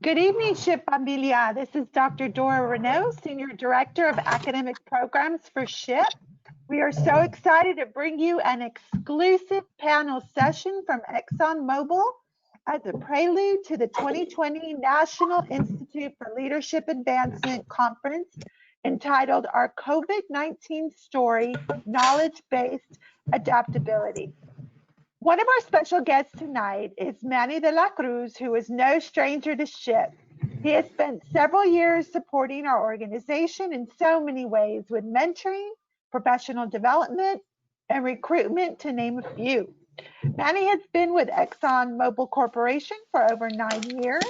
Good evening, Ship Familia. This is Dr. Dora Renault, Senior Director of Academic Programs for SHIP. We are so excited to bring you an exclusive panel session from ExxonMobil as a prelude to the 2020 National Institute for Leadership Advancement Conference entitled Our COVID-19 Story, Knowledge-Based Adaptability. One of our special guests tonight is Manny de la Cruz, who is no stranger to SHIP. He has spent several years supporting our organization in so many ways with mentoring, professional development, and recruitment, to name a few. Manny has been with ExxonMobil Corporation for over 9 years.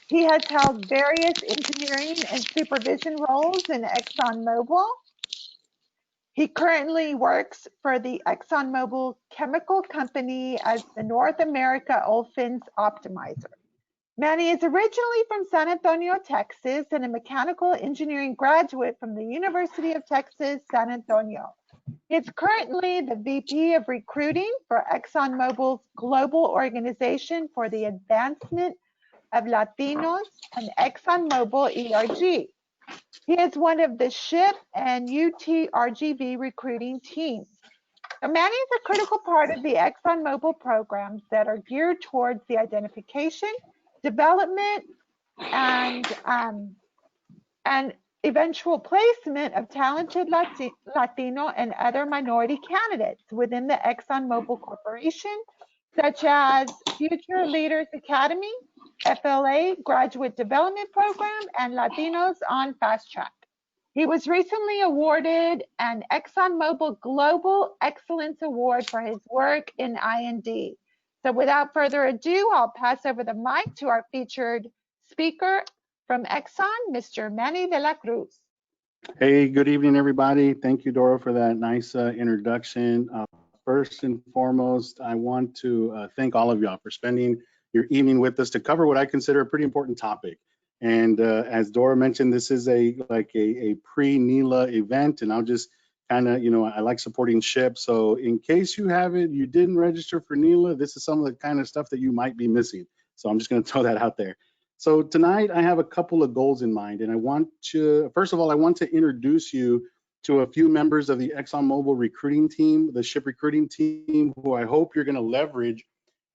He has held various engineering and supervision roles in ExxonMobil. He currently works for the ExxonMobil Chemical Company as the North America Olefins Optimizer. Manny is originally from San Antonio, Texas, and a mechanical engineering graduate from the University of Texas, San Antonio. He is currently the VP of Recruiting for ExxonMobil's Global Organization for the Advancement of Latinos and ExxonMobil ERG. He is one of the SHIP and UTRGV recruiting teams. So Manny is a critical part of the ExxonMobil programs that are geared towards the identification, development, and eventual placement of talented Latino and other minority candidates within the ExxonMobil Corporation, such as Future Leaders Academy, FLA Graduate Development Program, and Latinos on Fast Track. He was recently awarded an ExxonMobil Global Excellence Award for his work in I&D. So without further ado, I'll pass over the mic to our featured speaker from Exxon, Mr. Manny de la Cruz. Hey, good evening, everybody. Thank you, Dora, for that nice introduction. First and foremost, I want to thank all of y'all for spending your evening with us to cover what I consider a pretty important topic. And as Dora mentioned, this is a pre-NILA event, and I'll just kind of, I like supporting SHIP. So in case you didn't register for NILA, this is some of the kind of stuff that you might be missing. So I'm just going to throw that out there. So tonight I have a couple of goals in mind, and first of all, I want to introduce you to a few members of the ExxonMobil recruiting team, the SHIP recruiting team, who I hope you're going to leverage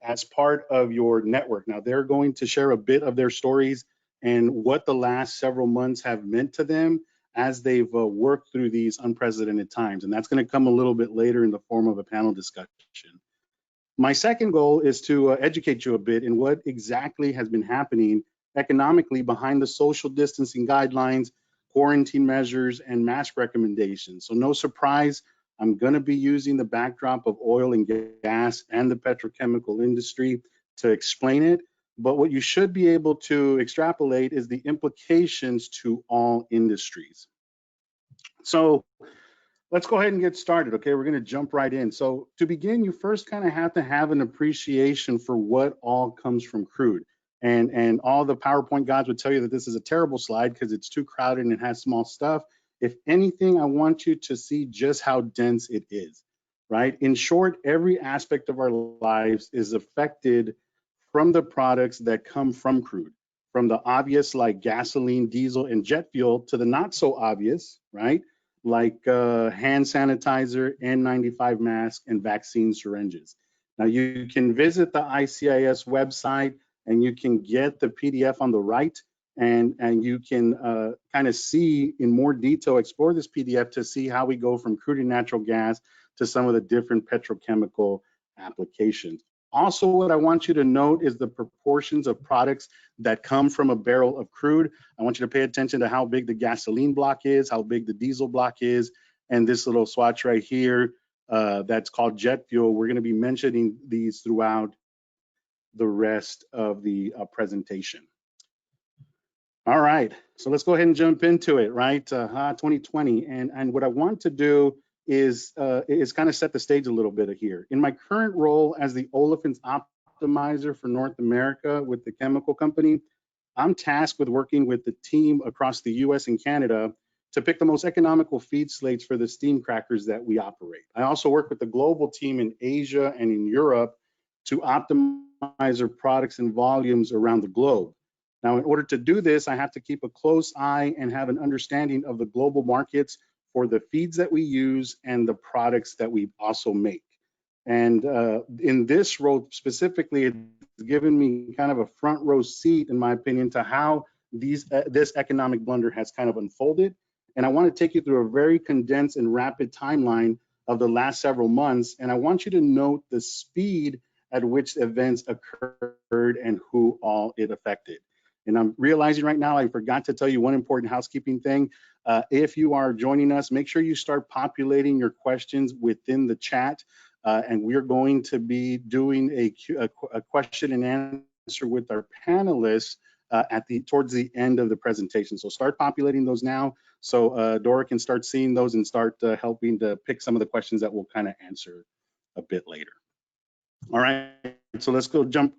as part of your network. Now, they're going to share a bit of their stories and what the last several months have meant to them as they've worked through these unprecedented times. And that's going to come a little bit later in the form of a panel discussion. My second goal is to educate you a bit in what exactly has been happening economically behind the social distancing guidelines, quarantine measures, and mask recommendations. So no surprise, I'm going to be using the backdrop of oil and gas and the petrochemical industry to explain it. But what you should be able to extrapolate is the implications to all industries. So let's go ahead and get started, okay? We're going to jump right in. So to begin, you first kind of have to have an appreciation for what all comes from crude. And all the PowerPoint gods would tell you that this is a terrible slide because it's too crowded and it has small stuff. If anything, I want you to see just how dense it is, right? In short, every aspect of our lives is affected from the products that come from crude, from the obvious like gasoline, diesel, and jet fuel to the not so obvious, right? Like hand sanitizer, N95 mask, and vaccine syringes. Now you can visit the ICIS website and you can get the PDF on the right, and you can kind of see in more detail, explore this PDF to see how we go from crude and natural gas to some of the different petrochemical applications. Also, what I want you to note is the proportions of products that come from a barrel of crude. I want you to pay attention to how big the gasoline block is, how big the diesel block is, and this little swatch right here that's called jet fuel. We're going to be mentioning these throughout the rest of the presentation. All right, so let's go ahead and jump into it, right? 2020, and what I want to do is kind of set the stage a little bit here. In my current role as the Olefins Optimizer for North America with the chemical company, I'm tasked with working with the team across the US and Canada to pick the most economical feed slates for the steam crackers that we operate. I also work with the global team in Asia and in Europe to optimize our products and volumes around the globe. Now, in order to do this, I have to keep a close eye and have an understanding of the global markets for the feeds that we use and the products that we also make. And in this role specifically, it's given me kind of a front row seat, in my opinion, to how this economic blunder has kind of unfolded. And I want to take you through a very condensed and rapid timeline of the last several months. And I want you to note the speed at which events occurred and who all it affected. And I'm realizing right now I forgot to tell you one important housekeeping thing. If you are joining us, make sure you start populating your questions within the chat. And we're going to be doing a question and answer with our panelists towards the end of the presentation. So start populating those now, so Dora can start seeing those and start helping to pick some of the questions that we'll kind of answer a bit later. All right, so let's go jump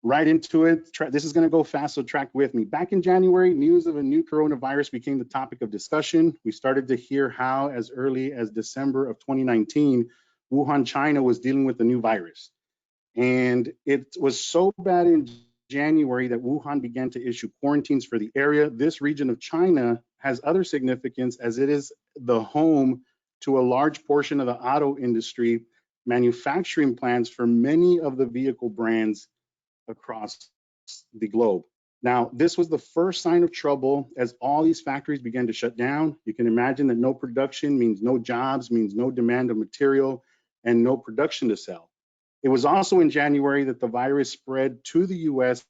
right into it. This is going to go fast, so track with me. Back in January, news of a new coronavirus became the topic of discussion. We started to hear how, as early as December of 2019, Wuhan, China was dealing with the new virus. And it was so bad in January that Wuhan began to issue quarantines for the area. This region of China has other significance, as it is the home to a large portion of the auto industry, manufacturing plants for many of the vehicle brands across the globe. Now, this was the first sign of trouble as all these factories began to shut down. You can imagine that no production means no jobs, means no demand of material, and no production to sell. It was also in January that the virus spread to the US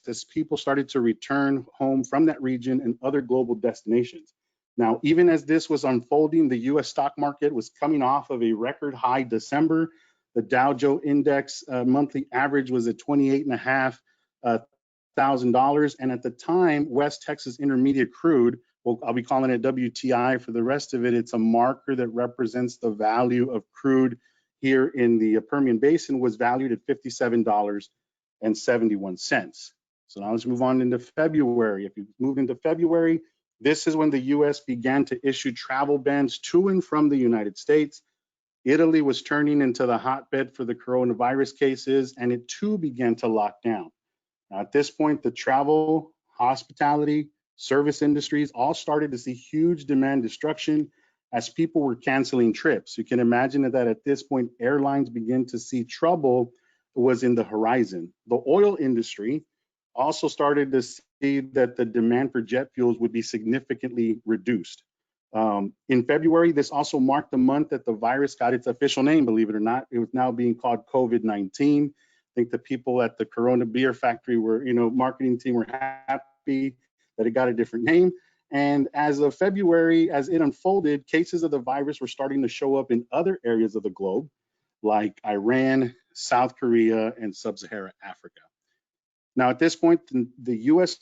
as people started to return home from that region and other global destinations. Now, even as this was unfolding, the US stock market was coming off of a record high December. The Dow Jones Index monthly average was at $28,500. And at the time, West Texas Intermediate Crude, well, I'll be calling it WTI for the rest of it, it's a marker that represents the value of crude here in the Permian Basin, was valued at $57.71. So now let's move on into February. If you move into February, this is when the US began to issue travel bans to and from the United States. Italy was turning into the hotbed for the coronavirus cases, and it too began to lock down. Now, at this point, the travel, hospitality, service industries all started to see huge demand destruction as people were canceling trips. You can imagine that at this point, airlines began to see trouble was in the horizon. The oil industry also started to see that the demand for jet fuels would be significantly reduced. In February, this also marked the month that the virus got its official name, believe it or not. It was now being called COVID-19. I think the people at the Corona beer factory were, marketing team were happy that it got a different name. And as of February, as it unfolded, cases of the virus were starting to show up in other areas of the globe, like Iran, South Korea, and Sub-Saharan Africa. Now, at this point, the US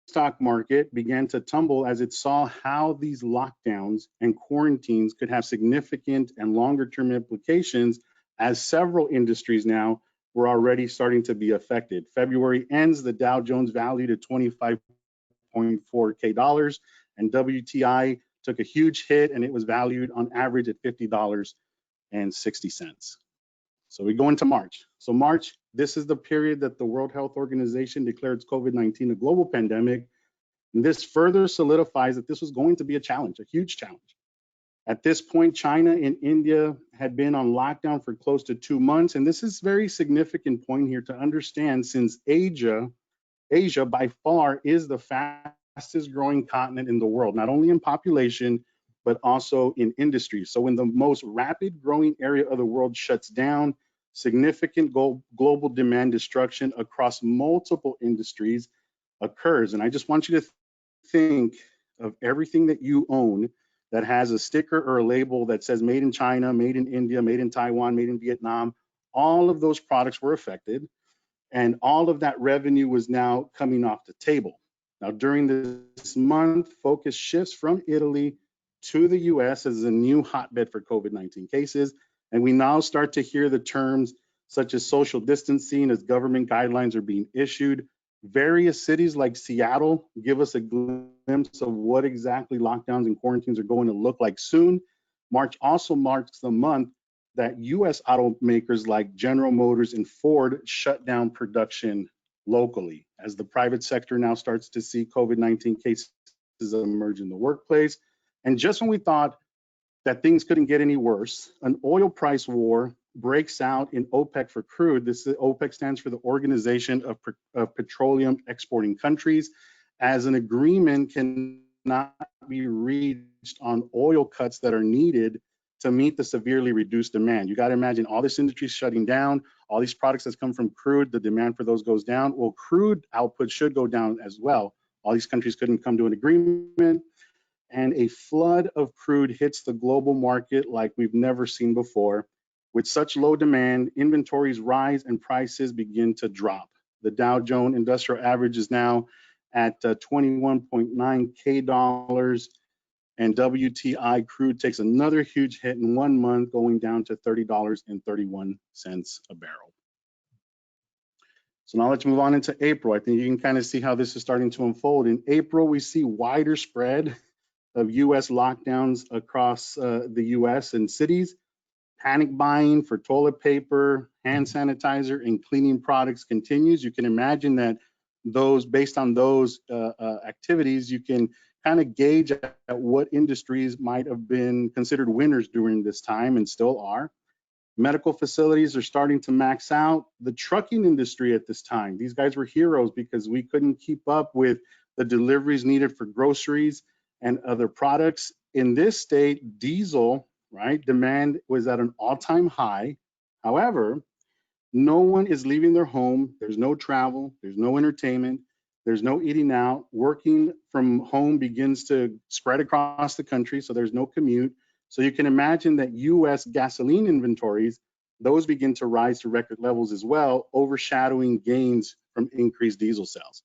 stock market began to tumble as it saw how these lockdowns and quarantines could have significant and longer-term implications, as several industries now were already starting to be affected. February ends, the Dow Jones valued at $25.4K, and WTI took a huge hit, and it was valued on average at $50.60. So we go into March. So March, this is the period that the World Health Organization declared COVID-19 a global pandemic. And this further solidifies that this was going to be a challenge, a huge challenge. At this point, China and India had been on lockdown for close to 2 months. And this is a very significant point here to understand, since Asia by far is the fastest growing continent in the world, not only in population, but also in industry. So when the most rapid growing area of the world shuts down, significant global demand destruction across multiple industries occurs. And I just want you to think of everything that you own that has a sticker or a label that says made in China, made in India, made in Taiwan, made in Vietnam. All of those products were affected, and all of that revenue was now coming off the table. Now, during this month, focus shifts from Italy to the US as a new hotbed for COVID-19 cases. And we now start to hear the terms such as social distancing as government guidelines are being issued. Various cities like Seattle give us a glimpse of what exactly lockdowns and quarantines are going to look like soon. March also marks the month that US automakers like General Motors and Ford shut down production locally as the private sector now starts to see COVID-19 cases emerge in the workplace. And just when we thought that things couldn't get any worse, an oil price war breaks out in OPEC for crude. OPEC stands for the Organization of Petroleum Exporting Countries, as an agreement cannot be reached on oil cuts that are needed to meet the severely reduced demand. You got to imagine all this industry shutting down, all these products that come from crude, the demand for those goes down. Well, crude output should go down as well. All these countries couldn't come to an agreement, and a flood of crude hits the global market like we've never seen before. With such low demand, inventories rise and prices begin to drop. The Dow Jones Industrial Average is now at 21.9K dollars, and WTI crude takes another huge hit in 1 month, going down to $30.31 a barrel. So now let's move on into April. I think you can kind of see how this is starting to unfold. In April, we see wider spread of US lockdowns across the US and cities. Panic buying for toilet paper, hand sanitizer, and cleaning products continues. You can imagine that based on those activities, you can kind of gauge at what industries might have been considered winners during this time and still are. Medical facilities are starting to max out. The trucking industry at this time, these guys were heroes because we couldn't keep up with the deliveries needed for groceries and other products. In this state, diesel, right, demand was at an all-time high. However, no one is leaving their home. There's no travel, there's no entertainment, there's no eating out. Working from home begins to spread across the country, so there's no commute. So you can imagine that US gasoline inventories, those begin to rise to record levels as well, overshadowing gains from increased diesel sales.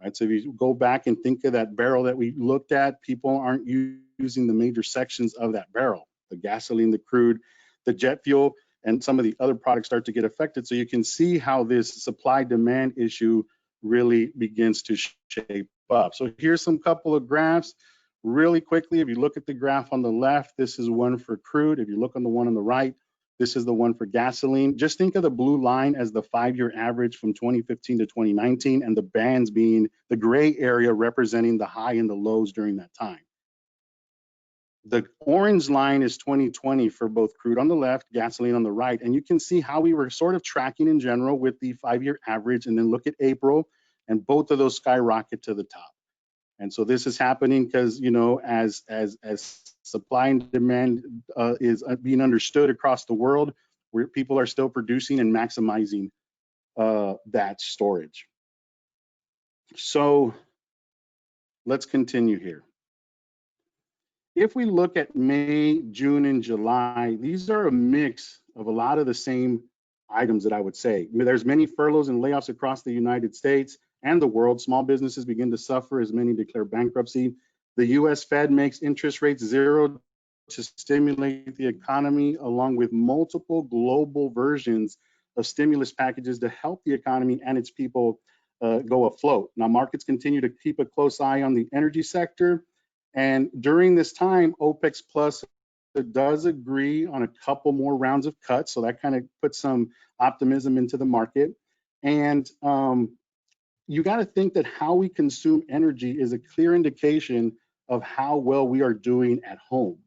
Right, so if you go back and think of that barrel that we looked at, people aren't using the major sections of that barrel. The gasoline, the crude, the jet fuel, and some of the other products start to get affected. So you can see how this supply-demand issue really begins to shape up. So here's some couple of graphs really quickly. If you look at the graph on the left, this is one for crude. If you look on the one on the right, this is the one for gasoline. Just think of the blue line as the 5-year average from 2015 to 2019, and the bands being the gray area representing the high and the lows during that time. The orange line is 2020 for both crude on the left, gasoline on the right, and you can see how we were sort of tracking in general with the 5-year average, and then look at April, and both of those skyrocket to the top. And so this is happening because, you know, as supply and demand is being understood across the world, where people are still producing and maximizing that storage. So let's continue here. If we look at May, June, and July, these are a mix of a lot of the same items that I would say. I mean, there's many furloughs and layoffs across the United States and the world. Small businesses begin to suffer as many declare bankruptcy. The US Fed makes interest rates zero to stimulate the economy, along with multiple global versions of stimulus packages to help the economy and its people go afloat. Now, markets continue to keep a close eye on the energy sector. And during this time, OPEC Plus does agree on a couple more rounds of cuts. So that kind of puts some optimism into the market. And you got to think that how we consume energy is a clear indication of how well we are doing at home.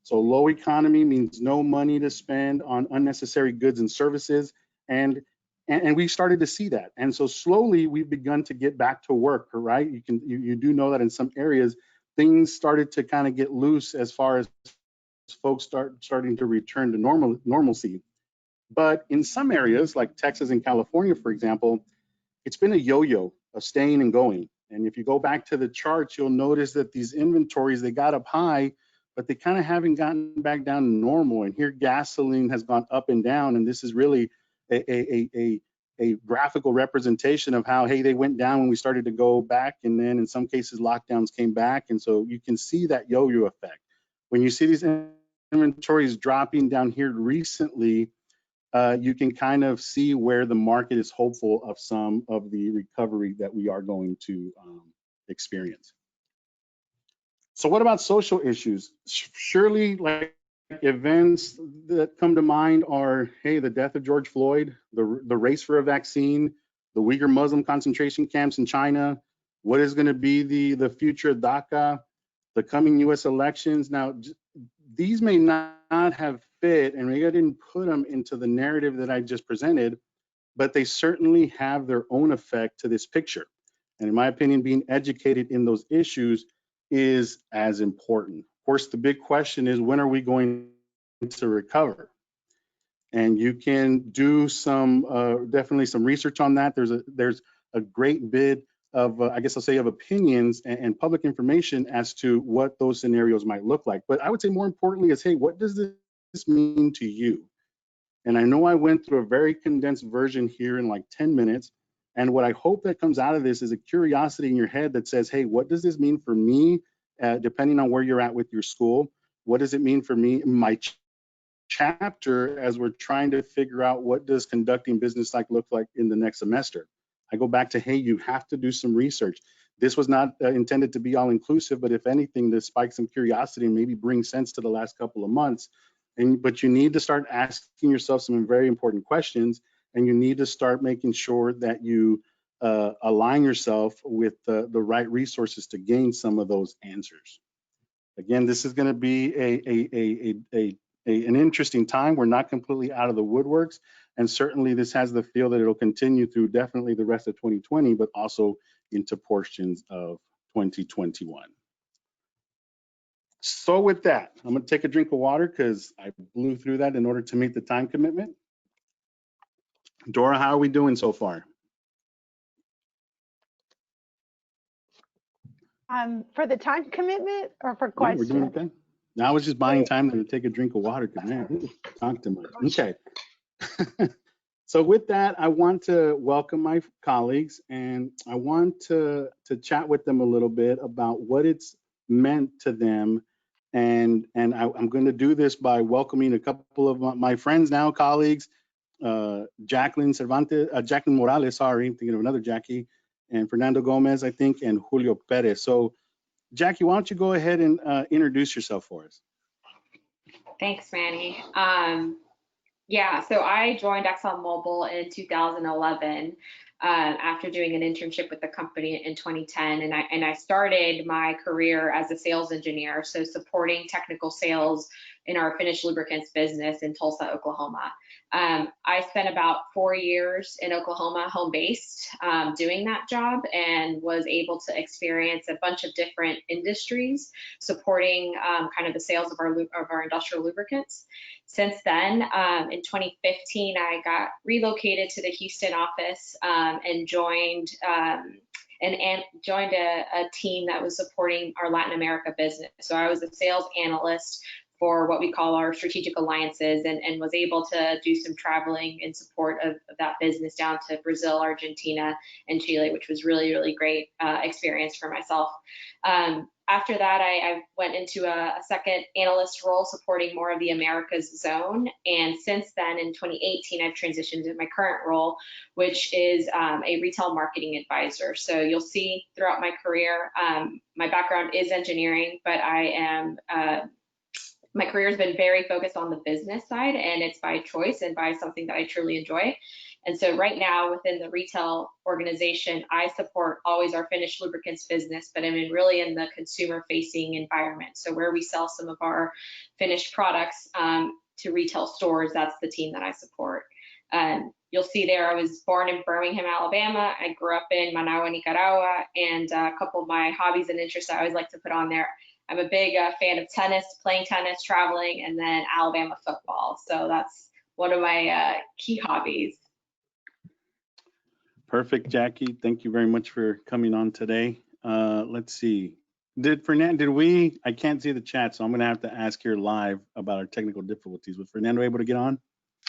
So low economy means no money to spend on unnecessary goods and services. And we started to see that. And so slowly we've begun to get back to work, right? You do know that in some areas, things started to kind of get loose as far as folks starting to return to normalcy. But in some areas like Texas and California, for example, it's been a yo-yo of staying and going. And if you go back to the charts, you'll notice that these inventories, they got up high, but they kind of haven't gotten back down to normal. And here gasoline has gone up and down. And this is really a graphical representation of how, hey, they went down when we started to go back. And then in some cases, lockdowns came back. And so you can see that yo-yo effect. When you see these inventories dropping down here recently, you can kind of see where the market is hopeful of some of the recovery that we are going to experience. So what about social issues? Surely, like, events that come to mind are, hey, the death of George Floyd, the race for a vaccine, the Uyghur Muslim concentration camps in China, what is going to be the future of DACA, the coming US elections. Now, these may not have fit, and maybe I didn't put them into the narrative that I just presented, but they certainly have their own effect to this picture. And in my opinion, being educated in those issues is as important. Of course, the big question is, when are we going to recover? And you can do some, definitely some research on that. There's a great bit of, I guess I'll say, of opinions and public information as to what those scenarios might look like. But I would say more importantly is, hey, what does this mean to you? And I know I went through a very condensed version here in like 10 minutes. And what I hope that comes out of this is a curiosity in your head that says, hey, what does this mean for me, depending on where you're at with your school? What does it mean for me, my chapter, as we're trying to figure out what does conducting business look like in the next semester? I go back to, hey, you have to do some research. This was not intended to be all inclusive, but if anything, to spike some curiosity and maybe bring sense to the last couple of months. But you need to start asking yourself some very important questions, and you need to start making sure that you align yourself with the right resources to gain some of those answers. Again, this is going to be an interesting time. We're not completely out of the woodworks, and certainly this has the feel that it'll continue through definitely the rest of 2020, but also into portions of 2021. So with that, I'm going to take a drink of water because I blew through that in order to meet the time commitment. Dora, how are we doing so far? For the time commitment or for questions? No, we're doing okay. Now I was just buying time to take a drink of water because, man, talk too much. Okay. So with that, I want to welcome my colleagues, and I want to chat with them a little bit about what it's meant to them. And I'm going to do this by welcoming a couple of my friends now, colleagues, Jacqueline Morales, sorry, I'm thinking of another Jackie, and Fernando Gomez, I think, and Julio Perez. So Jackie, why don't you go ahead and introduce yourself for us? Thanks, Manny. Yeah, so I joined ExxonMobil in 2011 after doing an internship with the company in 2010, and I started my career as a sales engineer, so supporting technical sales in our finished lubricants business in Tulsa, Oklahoma. I spent about 4 years in Oklahoma, home-based, doing that job, and was able to experience a bunch of different industries supporting kind of the sales of our industrial lubricants. Since then, in 2015, I got relocated to the Houston office and joined joined a team that was supporting our Latin America business. So I was a sales analyst for what we call our strategic alliances, and was able to do some traveling in support of that business down to Brazil, Argentina, and Chile, which was really, really great experience for myself. After that, I went into a second analyst role supporting more of the Americas zone. And since then, in 2018, I've transitioned to my current role, which is a retail marketing advisor. So you'll see throughout my career, my background is engineering, but my career has been very focused on the business side, and it's by choice and by something that I truly enjoy. And so right now within the retail organization, I support always our finished lubricants business, but I'm really in the consumer facing environment. So where we sell some of our finished products to retail stores, that's the team that I support. You'll see there, I was born in Birmingham, Alabama. I grew up in Managua, Nicaragua, and a couple of my hobbies and interests I always like to put on there. I'm a big fan of tennis, playing tennis, traveling, and then Alabama football. So that's one of my key hobbies. Perfect, Jackie. Thank you very much for coming on today. Let's see. I can't see the chat, so I'm going to have to ask here live about our technical difficulties. Was Fernando able to get on?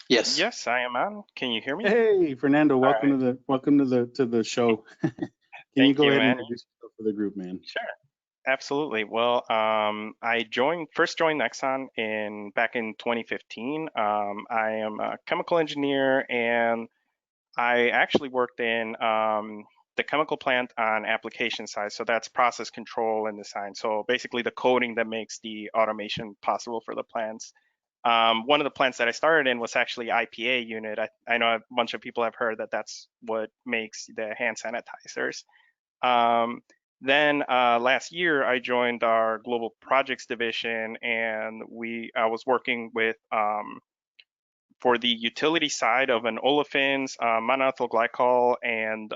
Yes. Yes, I am on. Can you hear me? Hey, Fernando, welcome to the show. Can you go ahead and introduce yourself for the group, man? Sure. Absolutely. Well, I first joined Exxon back in 2015. I am a chemical engineer, and I actually worked in the chemical plant on application side. So that's process control and design. So basically the coding that makes the automation possible for the plants. One of the plants that I started in was actually IPA unit. I know a bunch of people have heard that that's what makes the hand sanitizers. Then last year I joined our global projects division, and I was working with for the utility side of an olefins, monoethyl glycol, and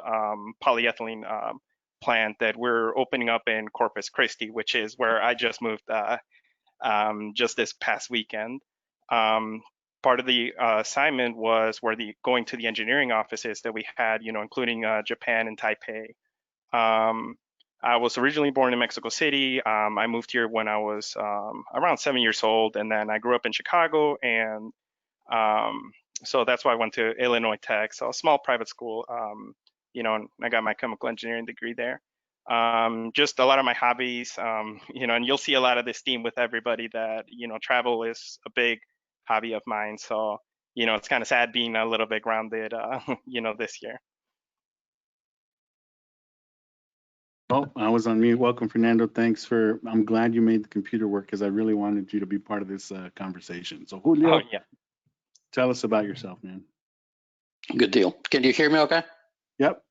polyethylene plant that we're opening up in Corpus Christi, which is where I just moved just this past weekend. Part of the assignment was going to the engineering offices that we had, including Japan and Taipei. I was originally born in Mexico City. I moved here when I was around 7 years old, and then I grew up in Chicago, and so that's why I went to Illinois Tech, so a small private school, and I got my chemical engineering degree there. Just a lot of my hobbies, and you'll see a lot of this theme with everybody that, travel is a big hobby of mine. So, it's kind of sad being a little bit grounded, this year. Oh, I was on mute. Welcome, Fernando. I'm glad you made the computer work because I really wanted you to be part of this conversation. So Julio, Oh, yeah. Tell us about yourself, man. Good deal. Can you hear me okay? Yep.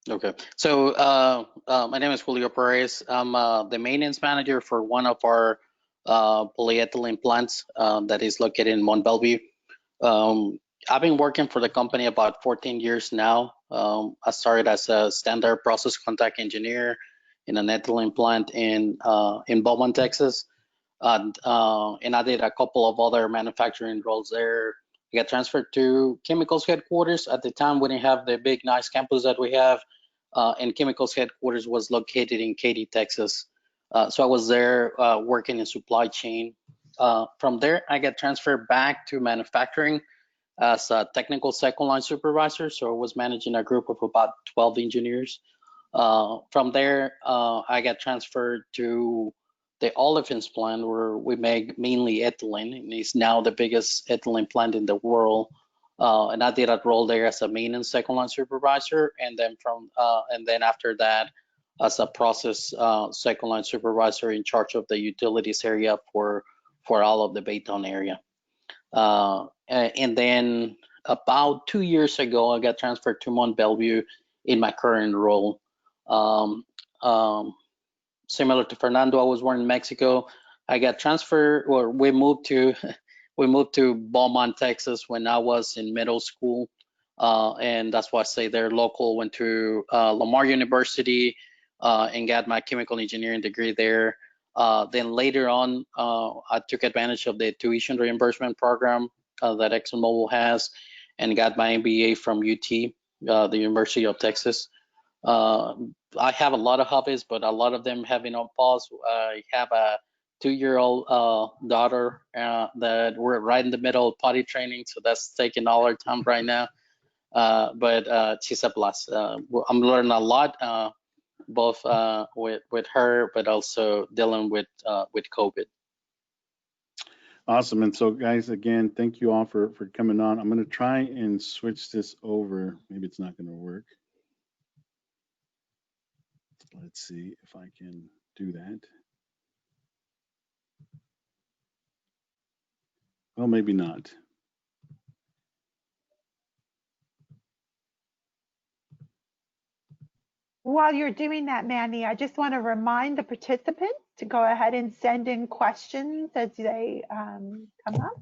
Okay. So my name is Julio Perez. I'm the maintenance manager for one of our polyethylene plants that is located in Mobil. I've been working for the company about 14 years now. I started as a standard process contact engineer in an ethylene plant in Beaumont, Texas. And I did a couple of other manufacturing roles there. I got transferred to chemicals headquarters. At the time, we didn't have the big, nice campus that we have. And chemicals headquarters was located in Katy, Texas. So I was there working in supply chain. From there, I got transferred back to manufacturing as a technical second line supervisor. So I was managing a group of about 12 engineers. From there, I got transferred to the olefins plant where we make mainly ethylene, and it's now the biggest ethylene plant in the world. And I did a role there as a maintenance second line supervisor, and then after that, as a process second line supervisor in charge of the utilities area for all of the Baytown area. And then about 2 years ago, I got transferred to Mont Belvieu in my current role. Similar to Fernando, I was born in Mexico. I got transferred, or we moved to Beaumont, Texas when I was in middle school. And that's why I say they're local. Went to Lamar University and got my chemical engineering degree there. Then later on, I took advantage of the tuition reimbursement program that ExxonMobil has and got my MBA from UT, the University of Texas. I have a lot of hobbies, but a lot of them have been on pause. I have a 2-year-old daughter that we're right in the middle of potty training, so that's taking all our time right now. But she's a blast. I'm learning a lot, both with her, but also dealing with COVID. Awesome. And so, guys, again, thank you all for coming on. I'm going to try and switch this over. Maybe it's not going to work. Let's see if I can do that. Well, maybe not. While you're doing that, Manny, I just want to remind the participants to go ahead and send in questions as they come up.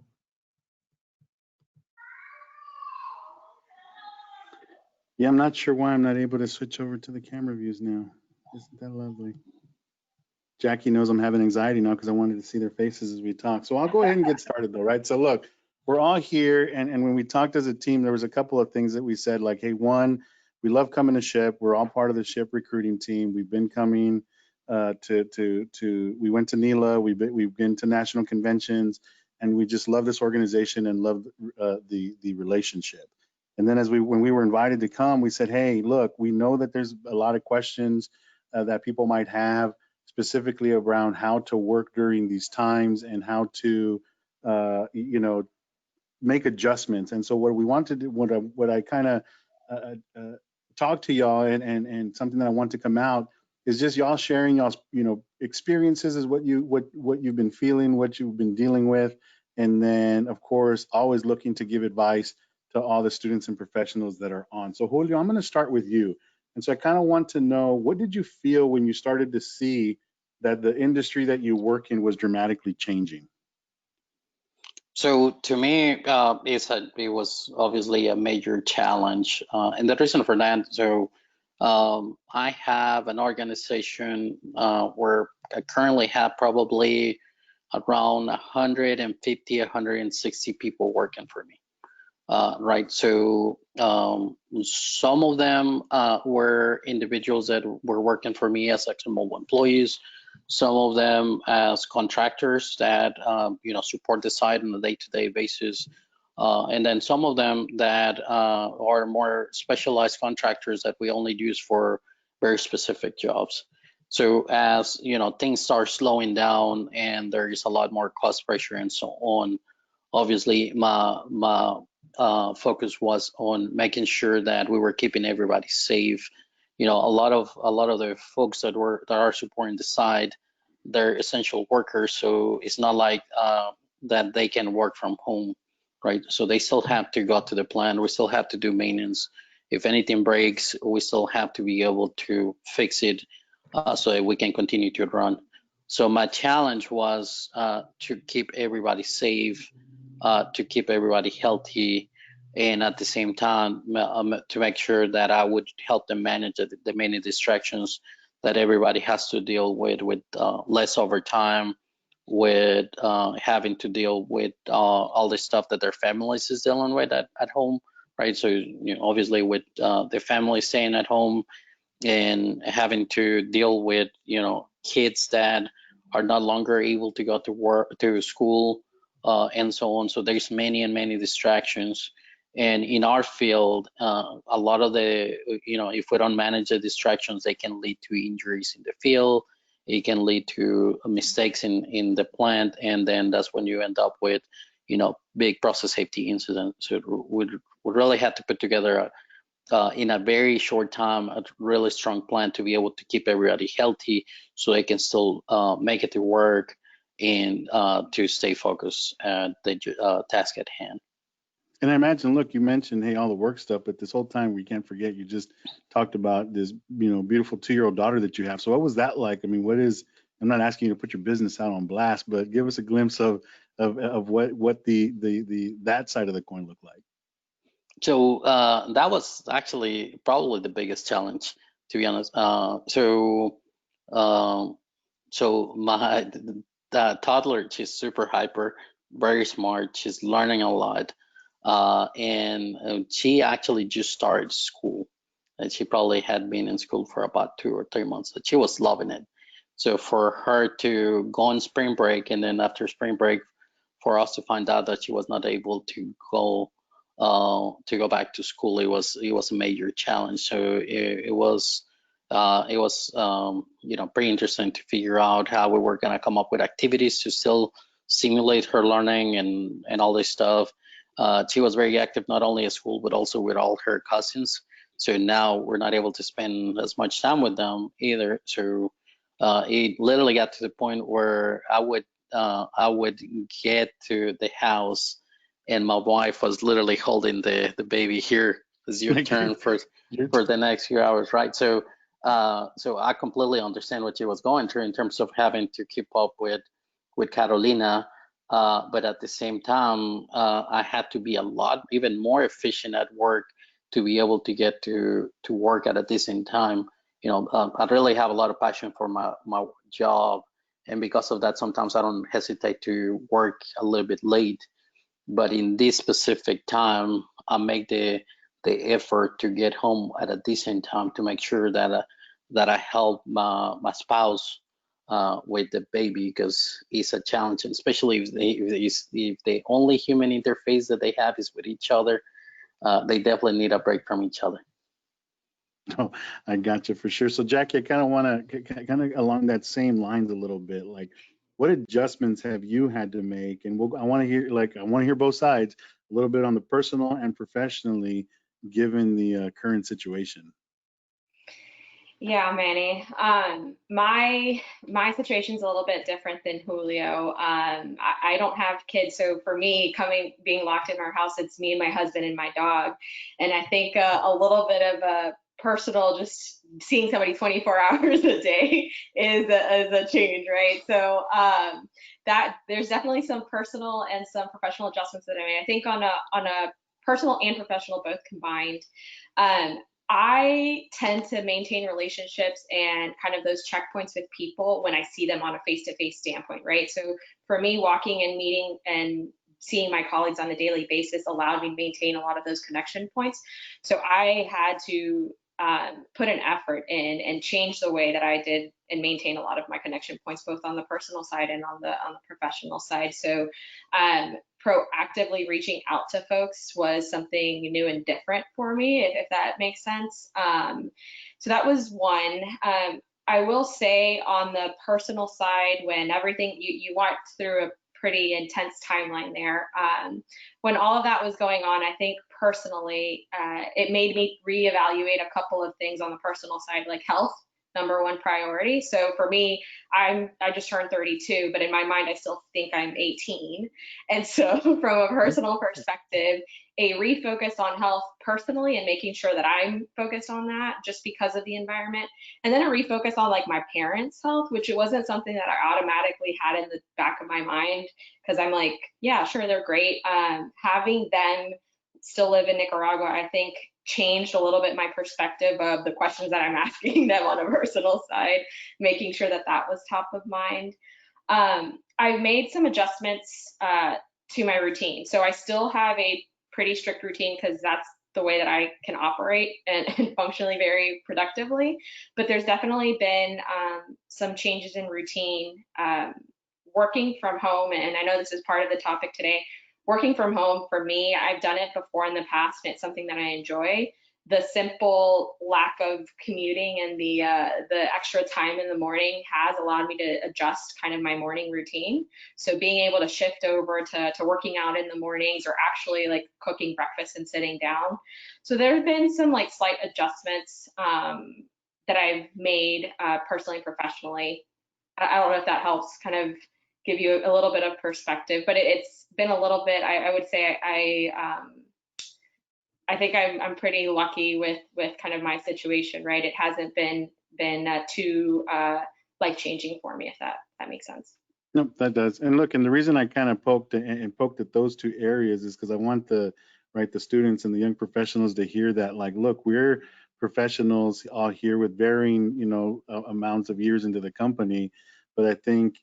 Yeah, I'm not sure why I'm not able to switch over to the camera views now. Isn't that lovely? Jackie knows I'm having anxiety now because I wanted to see their faces as we talk. So I'll go ahead and get started though, right? So look, we're all here, and when we talked as a team, there was a couple of things that we said, like, hey, one, we love coming to SHIP. We're all part of the SHIP recruiting team. We've been coming we went to NILA, we've been to national conventions, and we just love this organization and love the relationship. And then when we were invited to come, we said, hey, look, we know that there's a lot of questions that people might have specifically around how to work during these times and how to, make adjustments. And so what we want to do, what I kind of talk to y'all and something that I want to come out is just y'all sharing y'all's, experiences is what you've been feeling, what you've been dealing with, And then, of course, always looking to give advice to all the students and professionals that are on. So Julio, I'm going to start with you. And so I kind of want to know, what did you feel when you started to see that the industry that you work in was dramatically changing? So to me, it was obviously a major challenge. And the reason for that, so I have an organization where I currently have probably around 150, 160 people working for me. Right. So some of them were individuals that were working for me as ExxonMobil employees. Some of them as contractors that support the site on a day-to-day basis, and then some of them that are more specialized contractors that we only use for very specific jobs. So as things start slowing down and there is a lot more cost pressure and so on, obviously my focus was on making sure that we were keeping everybody safe. A lot of the folks that are supporting the site, they're essential workers, so it's not like that they can work from home, right? So they still have to go to the plant. We still have to do maintenance. If anything breaks, we still have to be able to fix it so that we can continue to run. So my challenge was to keep everybody safe, to keep everybody healthy, and at the same time to make sure that I would help them manage the many distractions that everybody has to deal with less overtime, with having to deal with all the stuff that their families is dealing with at home, right? So obviously with their family staying at home and having to deal with kids that are no longer able to go to school and so on. So there's many distractions. And in our field, a lot of the, if we don't manage the distractions, they can lead to injuries in the field. It can lead to mistakes in the plant. And then that's when you end up with, big process safety incidents. So we really have to put together in a very short time a really strong plan to be able to keep everybody healthy so they can still make it to work and to stay focused at the task at hand. And I imagine, look, you mentioned, hey, all the work stuff, but this whole time we can't forget, you just talked about this, beautiful 2-year-old daughter that you have. So what was that like? I mean, I'm not asking you to put your business out on blast, but give us a glimpse of what that side of the coin looked like. So that was actually probably the biggest challenge, to be honest. So my toddler, she's super hyper, very smart. She's learning a lot. And she actually just started school, and she probably had been in school for about 2 or 3 months, but she was loving it. So for her to go on spring break, and then after spring break, for us to find out that she was not able to go back to school, it was a major challenge. So it was pretty interesting to figure out how we were going to come up with activities to still stimulate her learning and all this stuff. She was very active, not only at school, but also with all her cousins. So now we're not able to spend as much time with them either. So it literally got to the point where I would get to the house and my wife was literally holding the baby. Here is your turn for the next few hours, right? So I completely understand what she was going through in terms of having to keep up with Carolina. But at the same time, I had to be a lot even more efficient at work to be able to get to work at a decent time. I really have a lot of passion for my job, and because of that, sometimes I don't hesitate to work a little bit late. But in this specific time, I make the effort to get home at a decent time to make sure that I help my spouse with the baby, because it's a challenge, and especially if the only human interface that they have is with each other, they definitely need a break from each other. Oh, I got you for sure. So Jackie, I kind of want to kind of along that same lines a little bit, like what adjustments have you had to make? And I want to hear both sides, a little bit on the personal and professionally, given the current situation. Yeah, Manny. My situation's a little bit different than Julio. I don't have kids, so for me, being locked in our house, it's me and my husband and my dog. And I think a little bit of a personal, just seeing somebody 24 hours a day is a change, right? So that there's definitely some personal and some professional adjustments that I made. I think on a personal and professional both combined. I tend to maintain relationships and kind of those checkpoints with people when I see them on a face-to-face standpoint, right? So for me, walking and meeting and seeing my colleagues on a daily basis allowed me to maintain a lot of those connection points. So I had to put an effort in and change the way that I did and maintain a lot of my connection points, both on the personal side and on the professional side. So proactively reaching out to folks was something new and different for me, if that makes sense. So that was one. I will say on the personal side, when everything, you walked through a pretty intense timeline there. When all of that was going on, I think personally, it made me reevaluate a couple of things on the personal side, like health, number one priority. So for me, I just turned 32, but in my mind, I still think I'm 18. And so from a personal perspective, a refocus on health personally and making sure that I'm focused on that just because of the environment. And then a refocus on like my parents' health, which it wasn't something that I automatically had in the back of my mind because I'm like, yeah, sure, they're great. Having them still live in Nicaragua, I think changed a little bit my perspective of the questions that I'm asking them on a personal side, making sure that that was top of mind. I've made some adjustments to my routine. So I still have a pretty strict routine because that's the way that I can operate and functionally very productively. But there's definitely been some changes in routine. Working from home, and I know this is part of the topic today, working from home for me, I've done it before in the past and it's something that I enjoy. The simple lack of commuting and the extra time in the morning has allowed me to adjust kind of my morning routine. So being able to shift over to working out in the mornings or actually like cooking breakfast and sitting down. So there have been some like slight adjustments that I've made personally and professionally. I don't know if that helps kind of give you a little bit of perspective, but it's been a little bit, I would say I think I'm pretty lucky with kind of my situation, right? It hasn't been too life changing for me, if that makes sense. Nope, that does. And look, and the reason I kind of poked at those two areas is because I want the students and the young professionals to hear that, like, look, we're professionals all here with varying, amounts of years into the company. But I think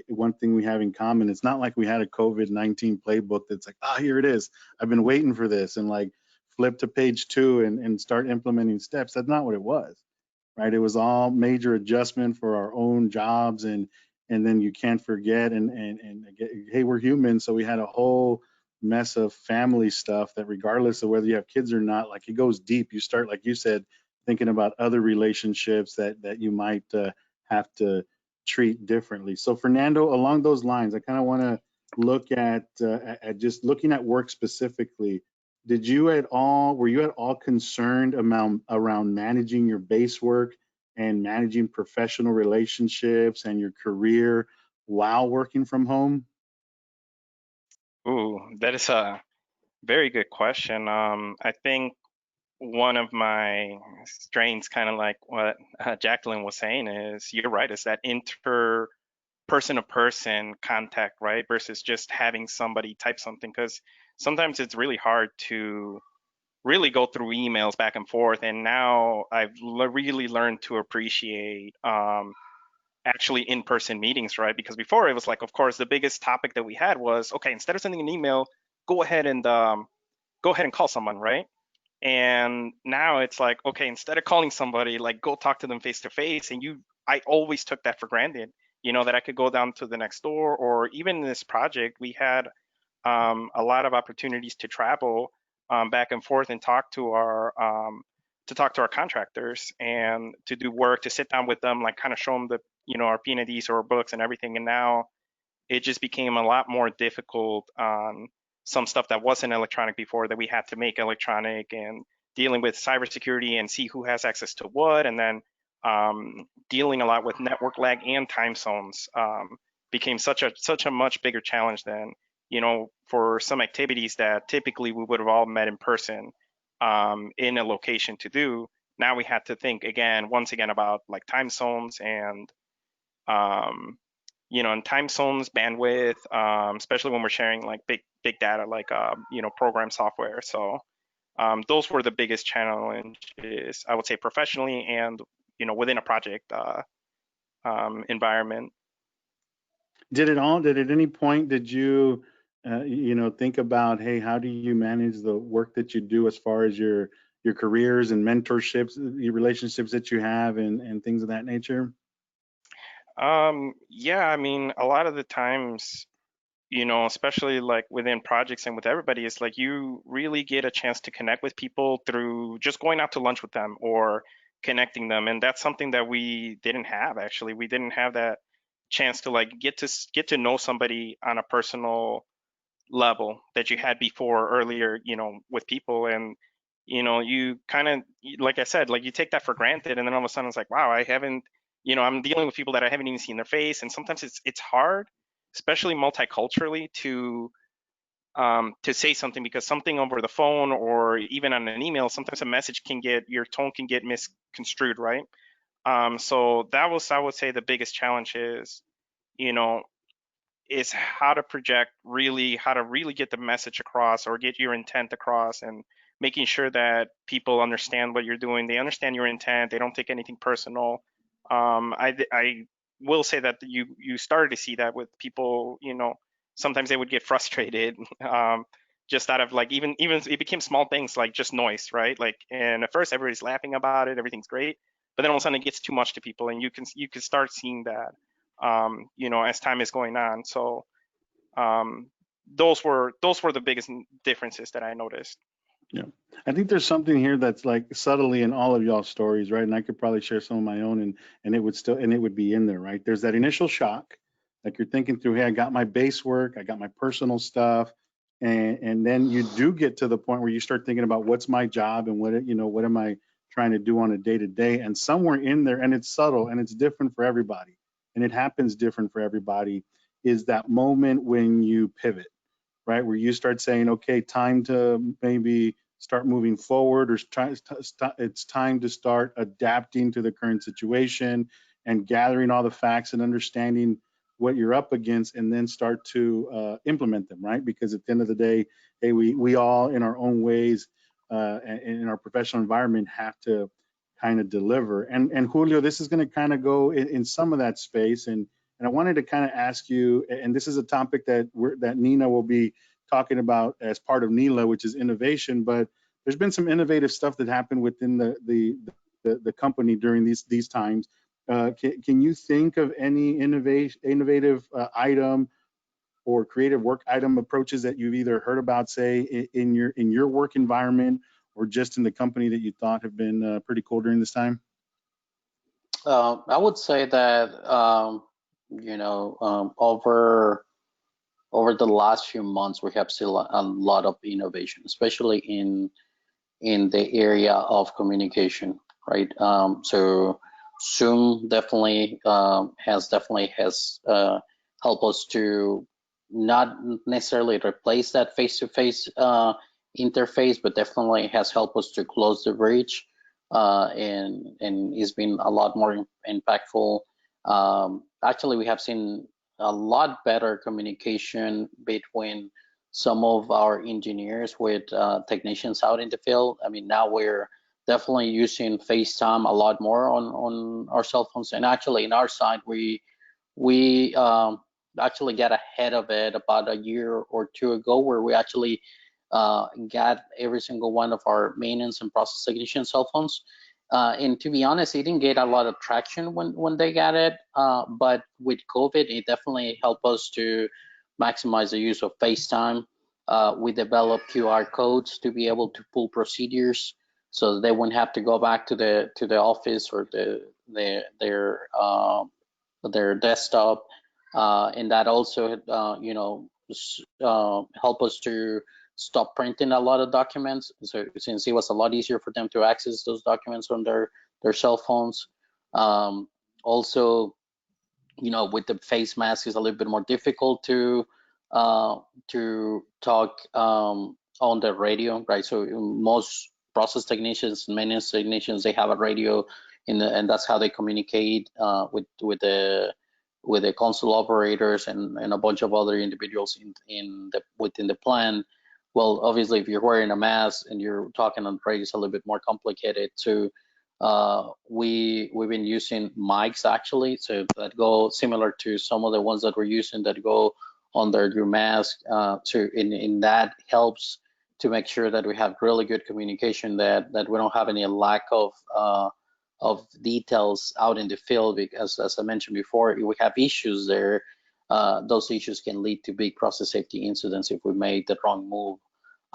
one thing we have in common, it's not like we had a COVID-19 playbook that's like, here it is. I've been waiting for this, and like flip to page 2 and start implementing steps. That's not what it was, right? It was all major adjustment for our own jobs, and then you can't forget, and hey, we're human, so we had a whole mess of family stuff that regardless of whether you have kids or not, like it goes deep. You start, like you said, thinking about other relationships that you might have to treat differently. So Fernando, along those lines, I kind of want to look at just looking at work specifically. Were you at all concerned around managing your base work and managing professional relationships and your career while working from home? Ooh, that is a very good question. I think one of my strengths, kind of like what Jacqueline was saying, is you're right, is that person to person contact, right? Versus just having somebody type something, because sometimes it's really hard to really go through emails back and forth. And now I've really learned to appreciate actually in-person meetings, right? Because before it was like, of course, the biggest topic that we had was, okay, instead of sending an email, go ahead and call someone, right? And now it's like, okay, instead of calling somebody, like go talk to them face to face. And I always took that for granted, that I could go down to the next door. Or even in this project, we had a lot of opportunities to travel back and forth and talk to our contractors and to do work, to sit down with them, like kind of show them our P&IDs or books and everything. And now it just became a lot more difficult on some stuff that wasn't electronic before, that we had to make electronic, and dealing with cybersecurity and see who has access to what. And then dealing a lot with network lag and time zones became such a much bigger challenge than, for some activities that typically we would have all met in person in a location to do. Now we had to think once again about like time zones and and time zones, bandwidth, especially when we're sharing like big data, like program software. So those were the biggest challenges, I would say, professionally and within a project environment. Did at any point did you think about, hey, how do you manage the work that you do as far as your careers and mentorships, your relationships that you have, and things of that nature? Yeah, I mean, a lot of the times, especially like within projects and with everybody, it's like you really get a chance to connect with people through just going out to lunch with them or connecting them. And that's something that we didn't have, actually. We didn't have that chance to like get to know somebody on a personal level that you had before earlier, with people. And, you kind of, like I said, like you take that for granted. And then all of a sudden it's like, wow, I haven't, I'm dealing with people that I haven't even seen their face. And sometimes it's hard, especially multiculturally, to say something, because something over the phone or even on an email, sometimes a message your tone can get misconstrued, right? So that was, I would say, the biggest challenge you know, is how to how to really get the message across or get your intent across, and making sure that people understand what you're doing. They understand your intent. They don't take anything personal. I will say that you started to see that with people, sometimes they would get frustrated, just out of like, even it became small things like just noise, right? Like, and at first everybody's laughing about it, everything's great, but then all of a sudden it gets too much to people, and you can start seeing that, as time is going on. So those were the biggest differences that I noticed. Yeah, I think there's something here that's like subtly in all of y'all's stories, right? And I could probably share some of my own, and it would be in there, right? There's that initial shock, like you're thinking through, hey, I got my base work, I got my personal stuff, and then you do get to the point where you start thinking about what's my job and what am I trying to do on a day to day, and somewhere in there, and it's subtle and it's different for everybody, and it happens different for everybody, is that moment when you pivot, right? Where you start saying, okay, time to maybe start moving forward, or it's time to start adapting to the current situation and gathering all the facts and understanding what you're up against, and then start to implement them, right? Because at the end of the day, hey, we all in our own ways and in our professional environment have to kind of deliver. And Julio, this is going to kind of go in some of that space, and I wanted to kind of ask you, and this is a topic that Nina will be talking about as part of NILA, which is innovation. But there's been some innovative stuff that happened within the company during these times. Can you think of any innovative item or creative work item approaches that you've either heard about, say, in your work environment, or just in the company, that you thought have been pretty cool during this time? I would say that over the last few months, we have seen a lot of innovation, especially in the area of communication, right? So Zoom definitely has helped us to not necessarily replace that face-to-face interface, but definitely has helped us to close the bridge, and it's been a lot more impactful. Actually, we have seen a lot better communication between some of our engineers with technicians out in the field. I mean, now we're definitely using FaceTime a lot more on our cell phones. And actually, in our side, we actually got ahead of it about a year or two ago, where we actually got every single one of our maintenance and process technician cell phones. And to be honest, it didn't get a lot of traction when they got it. But with COVID, it definitely helped us to maximize the use of FaceTime. We developed QR codes to be able to pull procedures, so they wouldn't have to go back to the office or their desktop, and that also help us to stop printing a lot of documents. So since it was a lot easier for them to access those documents on their cell phones, Also, with the face mask, it's a little bit more difficult to talk on the radio, right? So most process technicians, maintenance technicians, they have a radio, and that's how they communicate with the console operators and a bunch of other individuals within the plant. Well, obviously, if you're wearing a mask and you're talking on the radio, it's a little bit more complicated. So we've been using mics actually, so that go similar to some of the ones that we're using that go under your mask. In that helps to make sure that we have really good communication, that we don't have any lack of details out in the field, because as I mentioned before, if we have issues there, those issues can lead to big process safety incidents if we made the wrong move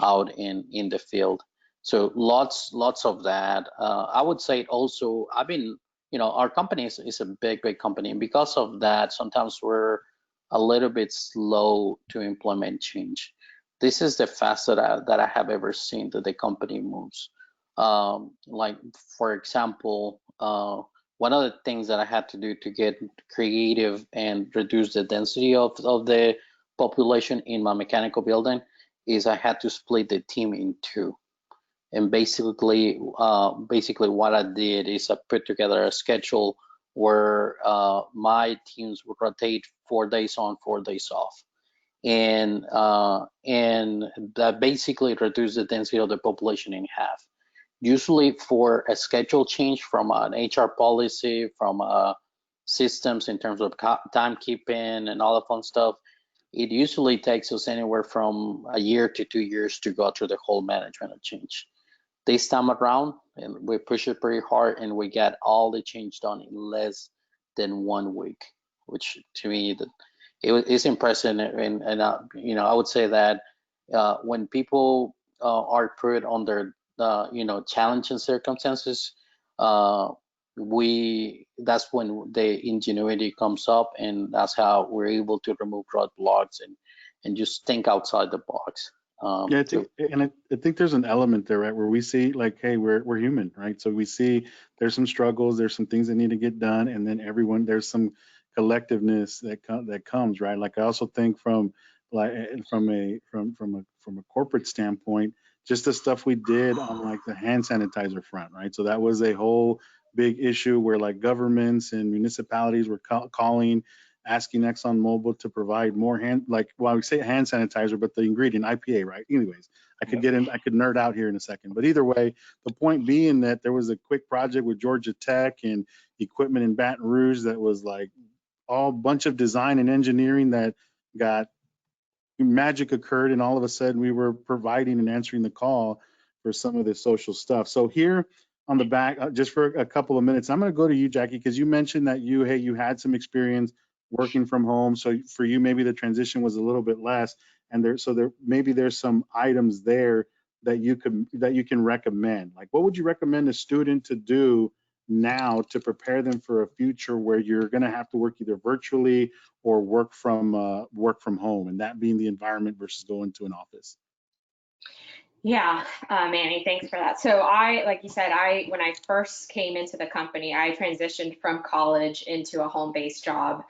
out in the field. So lots of that. I would say also, our company is a big company, and because of that, sometimes we're a little bit slow to implement change. This is the fastest that I have ever seen that the company moves. Like, for example, one of the things that I had to do to get creative and reduce the density of the population in my mechanical building is I had to split the team in two. And basically what I did is I put together a schedule where my teams would rotate 4 days on, 4 days off. And that basically reduced the density of the population in half. Usually for a schedule change from an HR policy, from systems in terms of timekeeping and all the fun stuff, it usually takes us anywhere from a year to 2 years to go through the whole management of change. This time around, and we push it pretty hard, and we got all the change done in less than 1 week, which to me it's impressive. And I would say that when people are put under challenging circumstances, that's when the ingenuity comes up, and that's how we're able to remove roadblocks and just think outside the box. Yeah, I think there's an element there, right, where we see like, hey, we're human, right? So we see there's some struggles, there's some things that need to get done, and then there's some collectiveness that comes, right? Like I also think from a corporate standpoint, just the stuff we did on like the hand sanitizer front, right? So that was a whole big issue where like governments and municipalities were asking ExxonMobil to provide more we say hand sanitizer, but the ingredient IPA, right? Anyways, I could nerd out here in a second, but either way, the point being that there was a quick project with Georgia Tech and equipment in Baton Rouge that was like all bunch of design and engineering that magic occurred, and all of a sudden we were providing and answering the call for some of the social stuff. So here on the back, just for a couple of minutes, I'm going to go to you, Jackie, because you mentioned that you had some experience working from home. So for you, maybe the transition was a little bit less, and there's some items there that you can recommend. Like, what would you recommend a student to do now to prepare them for a future where you're going to have to work either virtually or work from home, and that being the environment versus going to an office? Yeah, Manny, thanks for that. So like you said, when I first came into the company, I transitioned from college into a home-based job,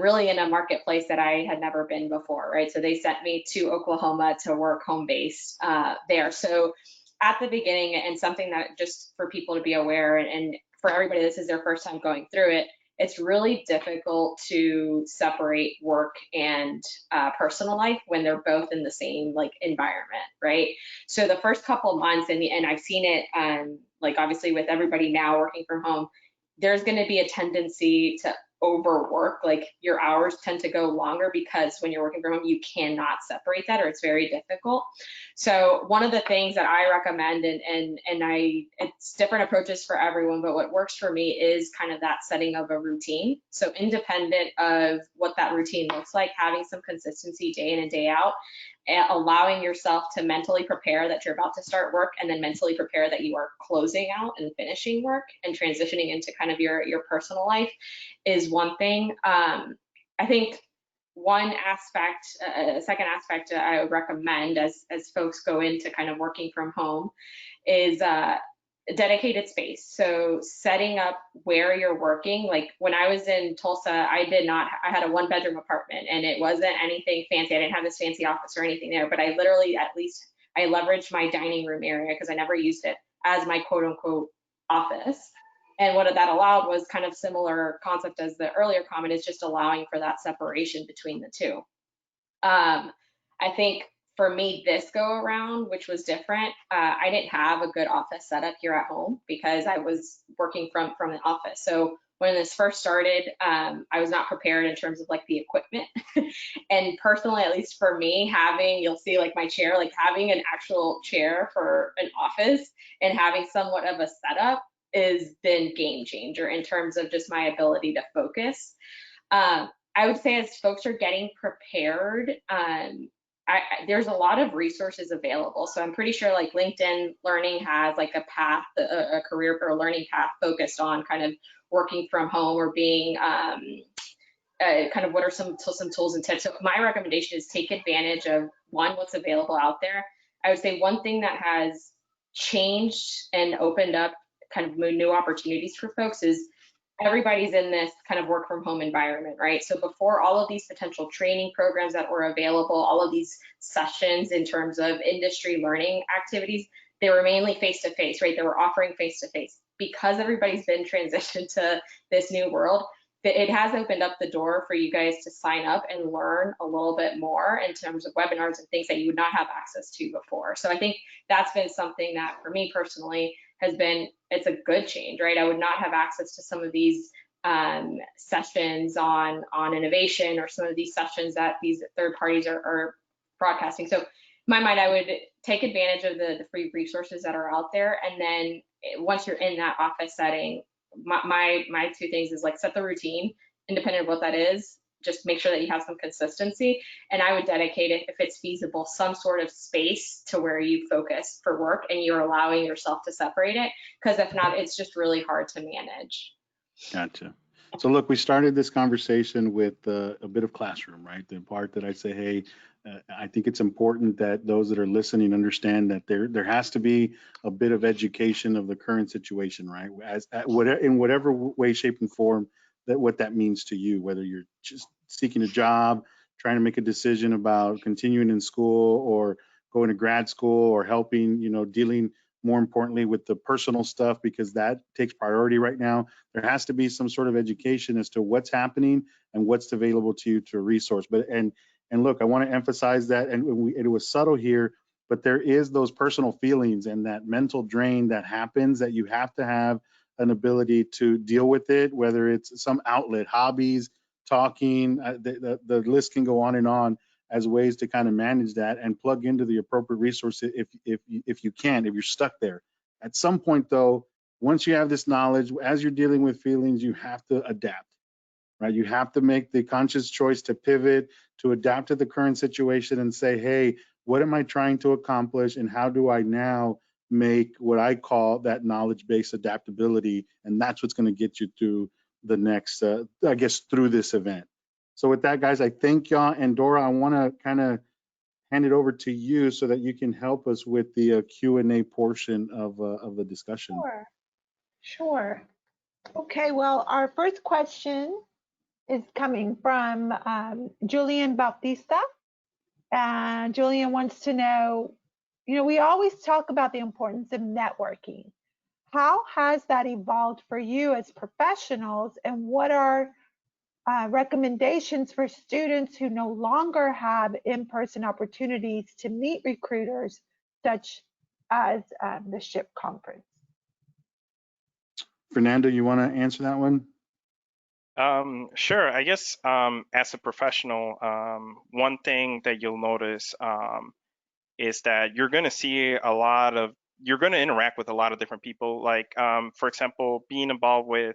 really in a marketplace that I had never been before, right? So they sent me to Oklahoma to work home-based there. So at the beginning, and something that just for people to be aware, and for everybody, this is their first time going through it, it's really difficult to separate work and personal life when they're both in the same environment, right? So the first couple of months, and I've seen it obviously with everybody now working from home, there's going to be a tendency to overwork. Like your hours tend to go longer because when you're working from home, you cannot separate that, or it's very difficult. So one of the things that I recommend, and it's different approaches for everyone, but what works for me is kind of that setting of a routine. So independent of what that routine looks like, having some consistency day in and day out, allowing yourself to mentally prepare that you're about to start work, and then mentally prepare that you are closing out and finishing work and transitioning into kind of your personal life is one thing. I think one aspect, a second aspect I would recommend as folks go into kind of working from home is dedicated space. So setting up where you're working, like when I was in Tulsa, I had a 1-bedroom apartment and it wasn't anything fancy. I didn't have this fancy office or anything there, but I literally, I leveraged my dining room area because I never used it as my quote unquote office. And what that allowed was kind of similar concept as the earlier comment, is just allowing for that separation between the two. I think for me this go around, which was different, I didn't have a good office setup here at home because I was working from an office. So when this first started, I was not prepared in terms of like the equipment. And personally, at least for me, you'll see like my chair, like having an actual chair for an office and having somewhat of a setup has been game changer in terms of just my ability to focus. I would say as folks are getting prepared, there's a lot of resources available. So I'm pretty sure like LinkedIn Learning has like a path, a career or learning path focused on kind of working from home or being kind of what are some tools and tips. So my recommendation is take advantage of what's available out there. I would say one thing that has changed and opened up kind of new opportunities for folks is everybody's in this kind of work from home environment, right? So before, all of these potential training programs that were available, all of these sessions in terms of industry learning activities, they were mainly face-to-face, right? They were offering face-to-face. Because everybody's been transitioned to this new world, it has opened up the door for you guys to sign up and learn a little bit more in terms of webinars and things that you would not have access to before. So I think that's been something that for me personally it's a good change, right? I would not have access to some of these sessions on innovation or some of these sessions that these third parties are broadcasting. So in my mind, I would take advantage of the free resources that are out there. And then once you're in that office setting, my 2 things is like set the routine, independent of what that is. Just make sure that you have some consistency, and I would dedicate it, if it's feasible, some sort of space to where you focus for work and you're allowing yourself to separate it, because if not, it's just really hard to manage. Gotcha. So look, we started this conversation with a bit of classroom, right? The part that I say, hey, I think it's important that those that are listening understand that there has to be a bit of education of the current situation, right? In whatever way, shape, and form that what that means to you, whether you're just seeking a job, trying to make a decision about continuing in school or going to grad school, or helping, dealing more importantly with the personal stuff, because that takes priority right now. There has to be some sort of education as to what's happening and what's available to you to resource. And look, I want to emphasize that, and it was subtle here, but there is those personal feelings and that mental drain that happens, that you have to have an ability to deal with it, whether it's some outlet, hobbies, talking, the list can go on and on, as ways to kind of manage that and plug into the appropriate resources if you can, if you're stuck there. At some point though, once you have this knowledge, as you're dealing with feelings, you have to adapt, right? You have to make the conscious choice to pivot, to adapt to the current situation and say, hey, what am I trying to accomplish, and how do I now make what I call that knowledge-based adaptability? And that's what's going to get you through the next, I guess, through this event. So with that, guys, I thank y'all. And Dora, I want to kind of hand it over to you so that you can help us with the Q&A portion of the discussion. Sure. Okay, well, our first question is coming from Julian Bautista. And Julian wants to know, we always talk about the importance of networking. How has that evolved for you as professionals, and what are recommendations for students who no longer have in-person opportunities to meet recruiters, such as the SHPE conference? Fernando, you want to answer that one? Sure. I guess as a professional, one thing that you'll notice is that you're going to see you're going to interact with a lot of different people. Like, for example, being involved with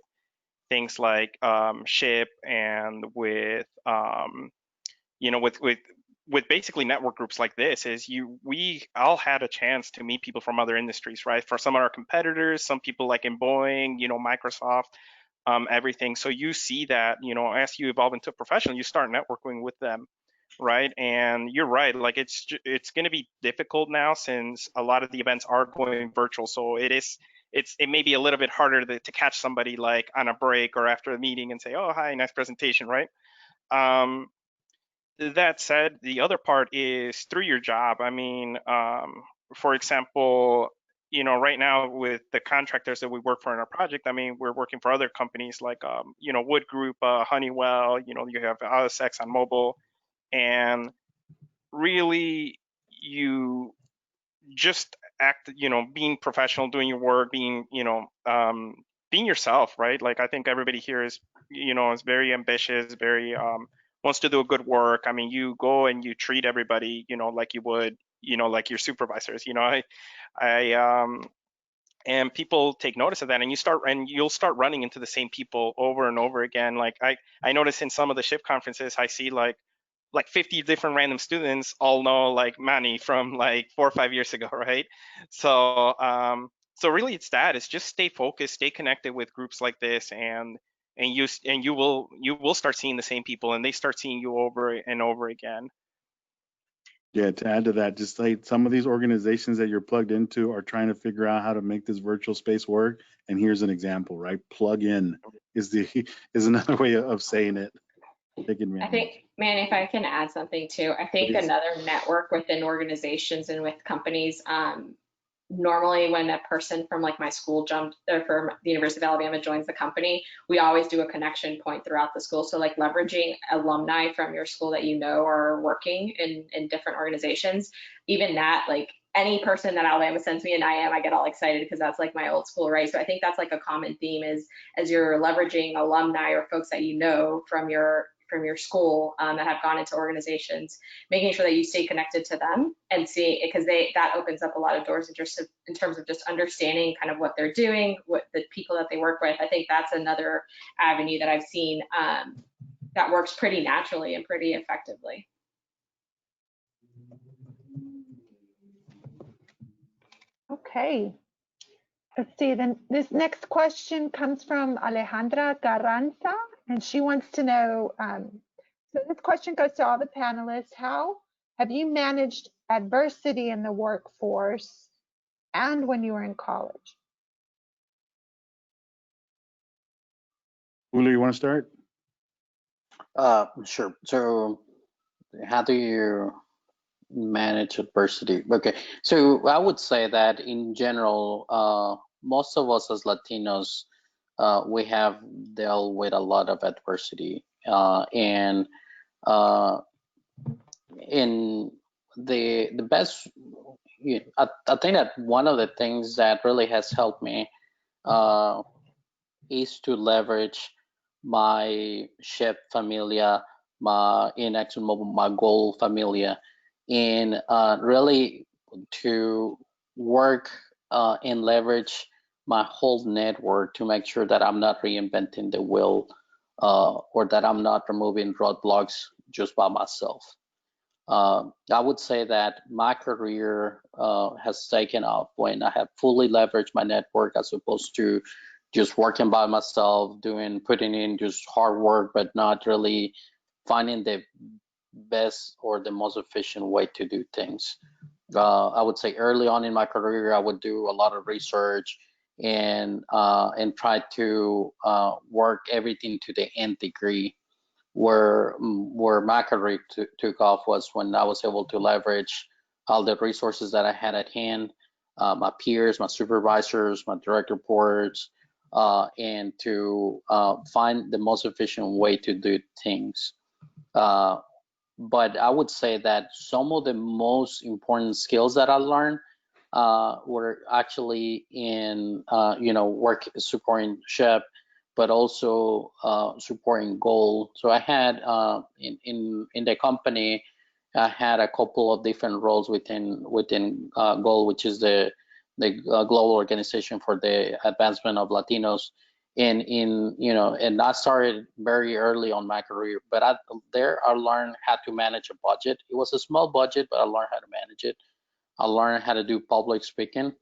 things like SHPE and with with basically network groups like this, we all had a chance to meet people from other industries, right? For some of our competitors, some people like in Boeing, Microsoft, everything. So you see that, as you evolve into a professional, you start networking with them, right? And you're right, like it's going to be difficult now since a lot of the events are going virtual. So it is it may be a little bit harder to catch somebody like on a break or after a meeting and say, oh, hi, nice presentation, right? That said, the other part is through your job. I mean, for example, you know, right now with the contractors that we work for in our project, I mean, we're working for other companies like, you know, Wood Group, Honeywell, you know, you have us, ExxonMobil, and really you just act, you know, being professional, doing your work, being, you know, being yourself, right? Like I think everybody here is, you know, is very ambitious, very wants to do a good work. I mean, you go and you treat everybody, you know, like you would, you know, like your supervisors. You know, and people take notice of that, and you'll start running into the same people over and over again. Like I notice in some of the SHPE conferences, I see like 50 different random students all know like Manny from like 4 or 5 years ago, right? So so really it's just stay focused, stay connected with groups like this, and you will start seeing the same people, and they start seeing you over and over again. Yeah, to add to that, just like some of these organizations that you're plugged into are trying to figure out how to make this virtual space work. And here's an example, right? Plug in is another way of saying it. I think, Manny, if I can add something too, I think Please. another network within organizations and with companies, normally when a person from like my school from the University of Alabama joins the company, we always do a connection point throughout the school. So like leveraging alumni from your school that you know are working in different organizations, even that, like any person that Alabama sends me an IM, I get all excited because that's like my old school, right? So I think that's like a common theme is as you're leveraging alumni or folks that you know from your school that have gone into organizations, making sure that you stay connected to them and see, because that opens up a lot of doors in terms of just understanding kind of what they're doing, what the people that they work with. I think that's another avenue that I've seen that works pretty naturally and pretty effectively. Okay. Let's see, then this next question comes from Alejandra Carranza, and she wants to know, so this question goes to all the panelists. How have you managed adversity in the workforce and when you were in college? Julio, you want to start? Sure. So how do you manage adversity? Okay. So I would say that in general, most of us as Latinos, we have dealt with a lot of adversity. And in the best, I think that one of the things that really has helped me is to leverage my SHPE familia, in ExxonMobil, my goal familia, and really to work and leverage my whole network to make sure that I'm not reinventing the wheel or that I'm not removing roadblocks just by myself. I would say that my career has taken off when I have fully leveraged my network as opposed to just working by myself, putting in just hard work, but not really finding the best or the most efficient way to do things. I would say early on in my career, I would do a lot of research and try to work everything to the nth degree. Where my career took off was when I was able to leverage all the resources that I had at hand, my peers, my supervisors, my direct reports, and to find the most efficient way to do things. But I would say that some of the most important skills that I learned were actually in, work supporting SHPE, but also supporting goal. So I had in the company, I had a couple of different roles within goal, which is the global organization for the advancement of Latinos. And and I started very early on my career, but I learned how to manage a budget. It was a small budget, but I learned how to manage it. I learned how to do public speaking.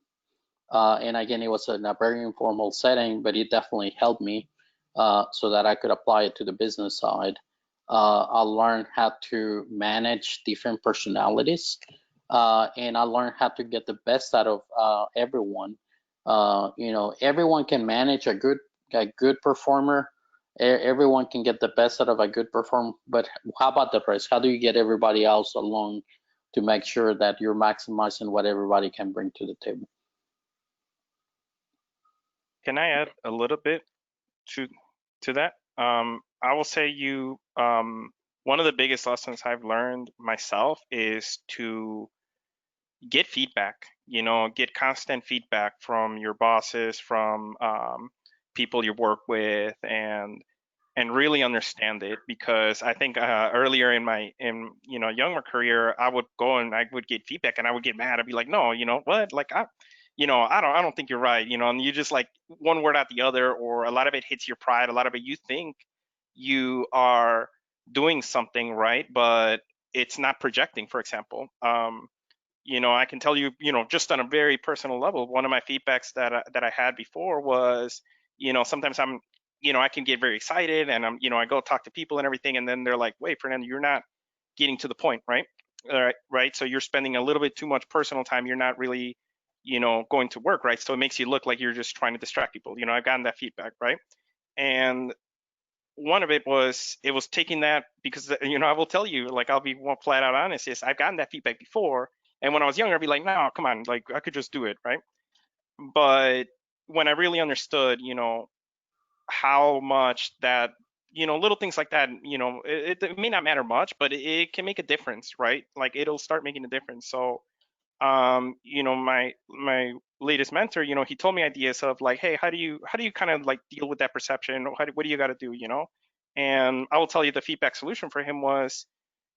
And again, it was in a very informal setting, but it definitely helped me so that I could apply it to the business side. I learned how to manage different personalities, and I learned how to get the best out of everyone. everyone can manage a good performer. Everyone can get the best out of a good performer, but how about the rest? How do you get everybody else along to make sure that you're maximizing what everybody can bring to the table? Can I add a little bit to that? I will say one of the biggest lessons I've learned myself is to get feedback, get constant feedback from your bosses, from people you work with, and really understand it. Because I think earlier in my younger career, I would go and I would get feedback and I would get mad. I'd be like, no, what? Like I don't think you're right, and you just like one word out the other, or a lot of it hits your pride. A lot of it you think you are doing something right, but it's not projecting, for example. I can tell you, just on a very personal level, one of my feedbacks that I had before was, sometimes I can get very excited and I go talk to people and everything, and then they're like, wait, Fernando, you're not getting to the point, right? Right. So you're spending a little bit too much personal time. You're not really, going to work, right? So it makes you look like you're just trying to distract people. I've gotten that feedback, right? And one of it was taking that, because I will tell you, like, I'll be more flat out honest, is I've gotten that feedback before, and when I was younger I'd be like, no, come on, like I could just do it, right? But when I really understood how much that little things like that, it may not matter much, but it can make a difference, right? Like it'll start making a difference. So my latest mentor, he told me ideas of like, hey, how do you kind of like deal with that perception? What do you got to do, And I will tell you, the feedback solution for him was,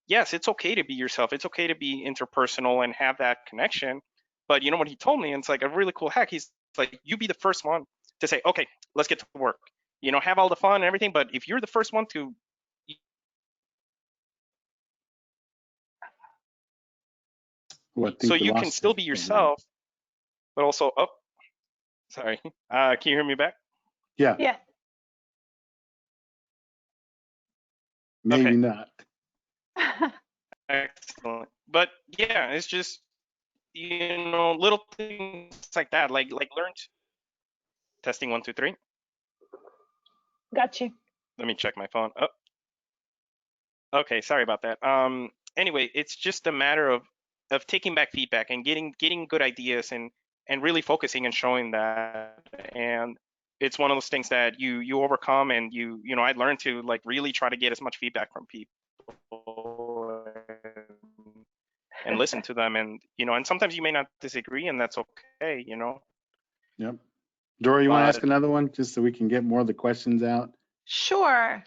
yes, it's okay to be yourself. It's okay to be interpersonal and have that connection. But what he told me, and it's like a really cool hack. He's like, you be the first one to say, okay, let's get to work. Have all the fun and everything. But if you're the first one to so you can still be yourself, but also, oh, sorry. Can you hear me back? Yeah. Yeah. Maybe Okay. not. Excellent. But yeah, it's just little things like that, like learned. Testing 1 2 3. Got you. Let me check my phone. Oh, okay. Sorry about that. Anyway, it's just a matter of taking back feedback and getting good ideas and really focusing and showing that. And it's one of those things that you overcome, and I learned to like really try to get as much feedback from people and listen to them, and and sometimes you may not disagree, and that's okay. Yep. Dora, you want to ask another one just so we can get more of the questions out? Sure.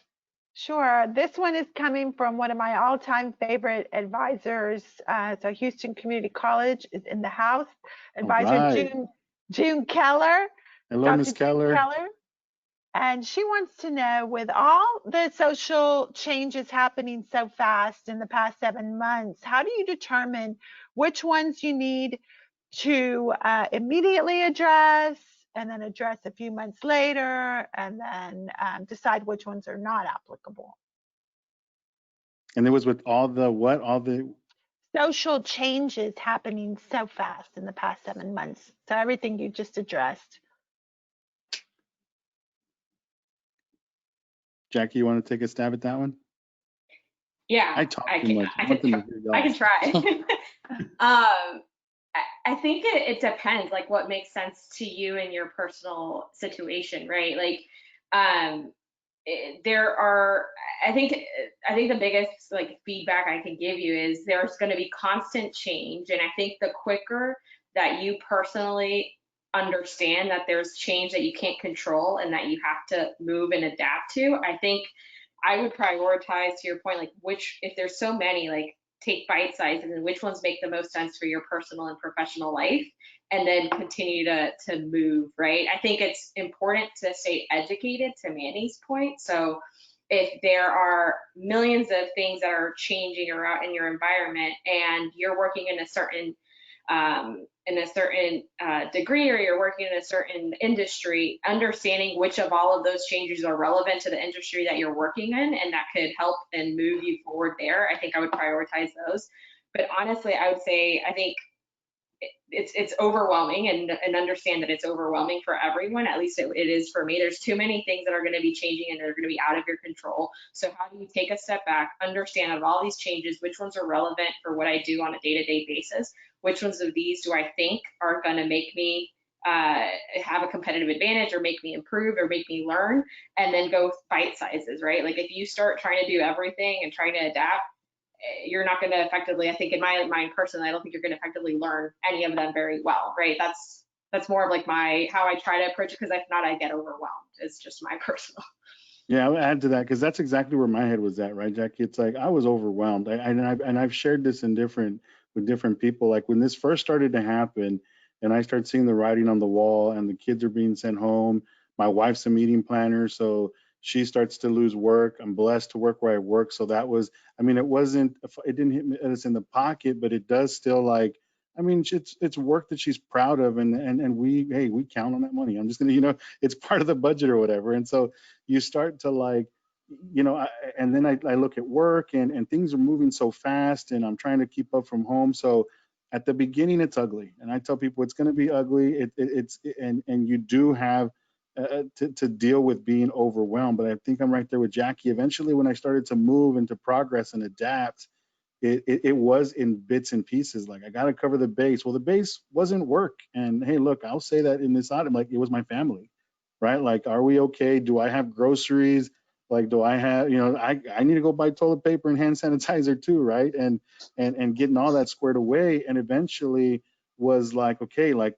This one is coming from one of my all-time favorite advisors. So Houston Community College is in the house. Advisor right. June Keller. Hello, Ms. Keller. And she wants to know, with all the social changes happening so fast in the past 7 months, how do you determine which ones you need to immediately address, and then address a few months later, and then decide which ones are not applicable? And it was with all the social changes happening so fast in the past 7 months. So everything you just addressed. Jackie, you want to take a stab at that one? Yeah, I talk too much. I can try. I think it depends, like what makes sense to you in your personal situation, right? Like, there are, I think the biggest like feedback I can give you is there's going to be constant change, and I think the quicker that you personally understand that there's change that you can't control and that you have to move and adapt to, I think I would prioritize, to your point, like if there's so many, like take bite sizes and which ones make the most sense for your personal and professional life, and then continue to move, right? I think it's important to stay educated, to Manny's point. So if there are millions of things that are changing around in your environment, and you're working in a certain degree, or you're working in a certain industry, understanding which of all of those changes are relevant to the industry that you're working in and that could help and move you forward there, I think I would prioritize those. But honestly, I would say, I think it's overwhelming, and understand that it's overwhelming for everyone. At least it is for me. There's too many things that are going to be changing and they're going to be out of your control. So how do you take a step back, understand of all these changes, which ones are relevant for what I do on a day-to-day basis? Which ones of these do I think are going to make me have a competitive advantage, or make me improve, or make me learn? And then go bite sizes, right? Like if you start trying to do everything and trying to adapt, you're not going to effectively, I think in my mind personally, I don't think you're going to effectively learn any of them very well, right? That's more of like how I try to approach it, because if not, I get overwhelmed. It's just my personal. Yeah, I'll add to that, because that's exactly where my head was at, right, Jackie? It's like I was overwhelmed. I've shared this with different people. Like when this first started to happen, and I started seeing the writing on the wall, and the kids are being sent home. My wife's a meeting planner, so she starts to lose work. I'm blessed to work where I work, so that was. I mean, it didn't hit us in the pocket, but it does still, like. I mean, it's work that she's proud of, and we count on that money. I'm just gonna, it's part of the budget or whatever, and so you start to like, and then I look at work, and things are moving so fast, and I'm trying to keep up from home. So at the beginning, it's ugly, and I tell people it's going to be ugly. And you do have to deal with being overwhelmed. But I think I'm right there with Jackie. Eventually, when I started to move and to progress and adapt, it was in bits and pieces. Like I got to cover the base. Well, the base wasn't work. And hey, look, I'll say that in this item, like it was my family, right? Like, are we okay? Do I have groceries? Like, do I have, I need to go buy toilet paper and hand sanitizer too, right? And getting all that squared away. And eventually was like, okay, like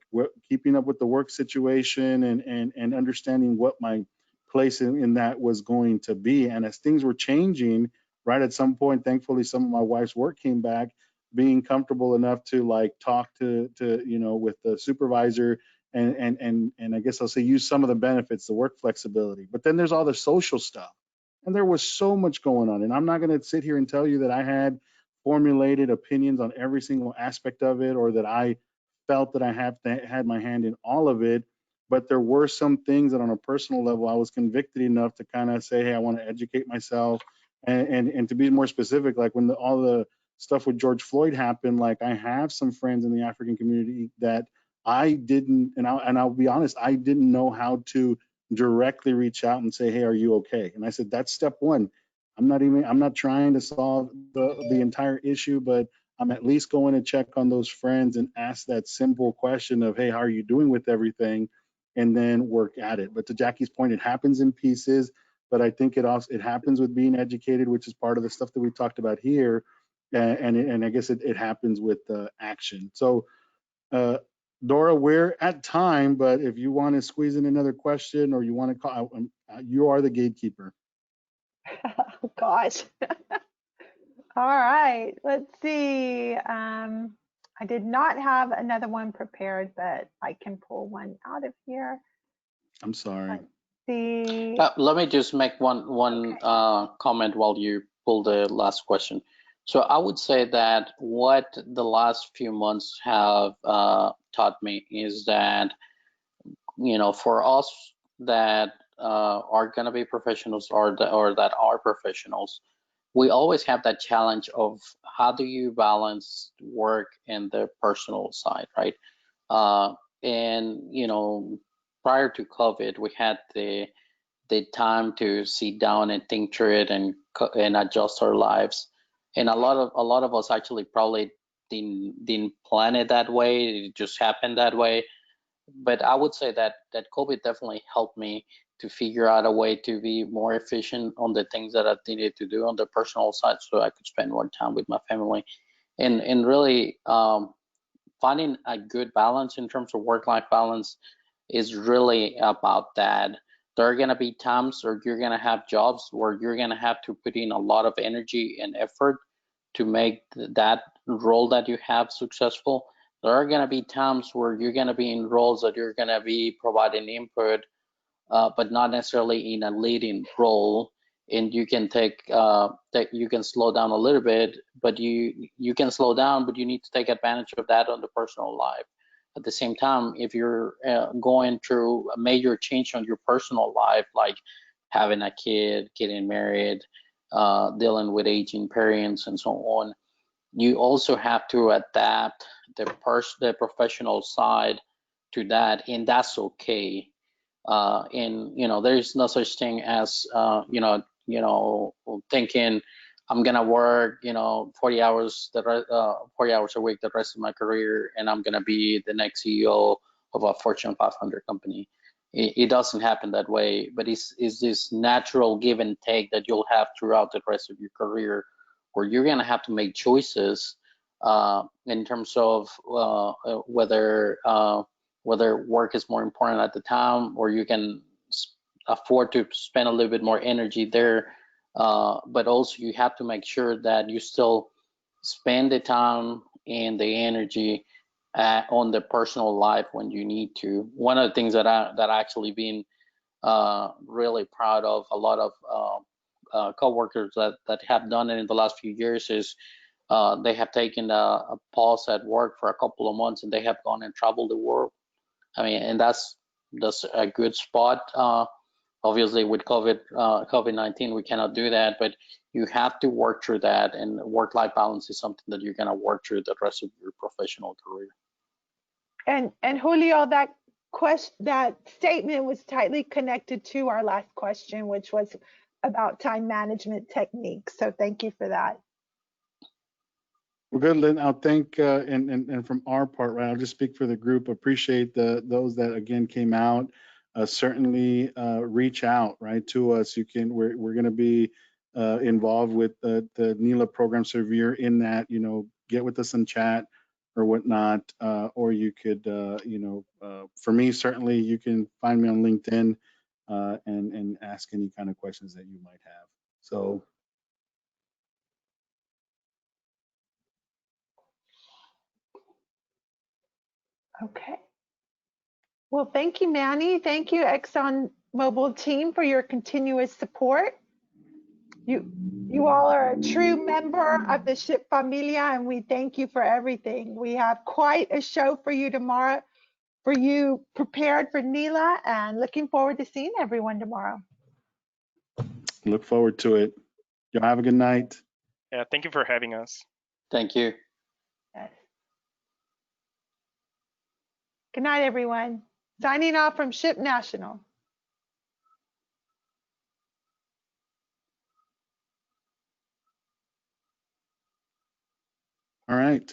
keeping up with the work situation and understanding what my place in that was going to be. And as things were changing, right, at some point, thankfully, some of my wife's work came back, being comfortable enough to like talk to with the supervisor and I guess I'll say use some of the benefits, the work flexibility. But then there's all the social stuff. And there was so much going on. And I'm not going to sit here and tell you that I had formulated opinions on every single aspect of it, or that I felt that I had my hand in all of it. But there were some things that on a personal level, I was convicted enough to kind of say, hey, I want to educate myself. And to be more specific, like when all the stuff with George Floyd happened, like I have some friends in the African community that I didn't, and I'll be honest, I didn't know how to directly reach out and say, hey, are you okay? And I said, that's step one. I'm not trying to solve the entire issue, but I'm at least going to check on those friends and ask that simple question of, hey, how are you doing with everything? And then work at it. But to Jackie's point, it happens in pieces, but I think it happens with being educated, which is part of the stuff that we talked about here. And I guess it happens with action. So, Dora, we're at time, but if you want to squeeze in another question or you want to call, you are the gatekeeper. Oh, gosh. All right, let's see. I did not have another one prepared, but I can pull one out of here. I'm sorry. Let's see. Let me just make one Okay. comment while you pull the last question. So I would say that what the last few months have taught me is that, for us that are going to be professionals or that are professionals, we always have that challenge of how do you balance work and the personal side, right? And prior to COVID, we had the time to sit down and think through it and adjust our lives. And a lot of us actually probably didn't plan it that way. It just happened that way. But I would say that COVID definitely helped me to figure out a way to be more efficient on the things that I needed to do on the personal side, so I could spend more time with my family, and really finding a good balance in terms of work-life balance is really about that. There are going to be times where you're going to have jobs where you're going to have to put in a lot of energy and effort to make that role that you have successful. There are going to be times where you're going to be in roles that you're going to be providing input, but not necessarily in a leading role. And you can you can slow down a little bit, but you can slow down, but you need to take advantage of that on the personal life. At the same time, if you're going through a major change on your personal life, like having a kid, getting married, dealing with aging parents, and so on, you also have to adapt the professional side to that, and that's okay. And there's no such thing as thinking I'm gonna work 40 hours 40 hours a week the rest of my career, and I'm gonna be the next CEO of a Fortune 500 company. It doesn't happen that way, but it's this natural give and take that you'll have throughout the rest of your career, where you're gonna have to make choices in terms of whether work is more important at the time, or you can afford to spend a little bit more energy there. But also you have to make sure that you still spend the time and the energy on the personal life when you need to. One of the things that I actually been really proud of a lot of coworkers that have done it in the last few years is they have taken a pause at work for a couple of months, and they have gone and traveled the world. I mean, and that's a good spot. Obviously, with COVID-19, we cannot do that, but you have to work through that, and work-life balance is something that you're going to work through the rest of your professional career. And Julio, that statement was tightly connected to our last question, which was about time management techniques. So thank you for that. Well, good, Lynn. I'll thank, and from our part, right, I'll just speak for the group. Appreciate those that again came out. Certainly reach out, right, to us. We're going to be involved with the NILA program. So if you're in that, get with us in chat or whatnot, or you could, for me, certainly you can find me on LinkedIn and ask any kind of questions that you might have. So. Okay. Well, thank you, Manny. Thank you, ExxonMobil team, for your continuous support. You all are a true member of the SHIP familia, and we thank you for everything. We have quite a show for you tomorrow, for you prepared for NILA, and looking forward to seeing everyone tomorrow. Look forward to it. Y'all have a good night. Yeah, thank you for having us. Thank you. Yes. Good night, everyone. Signing off from SHIP National. All right.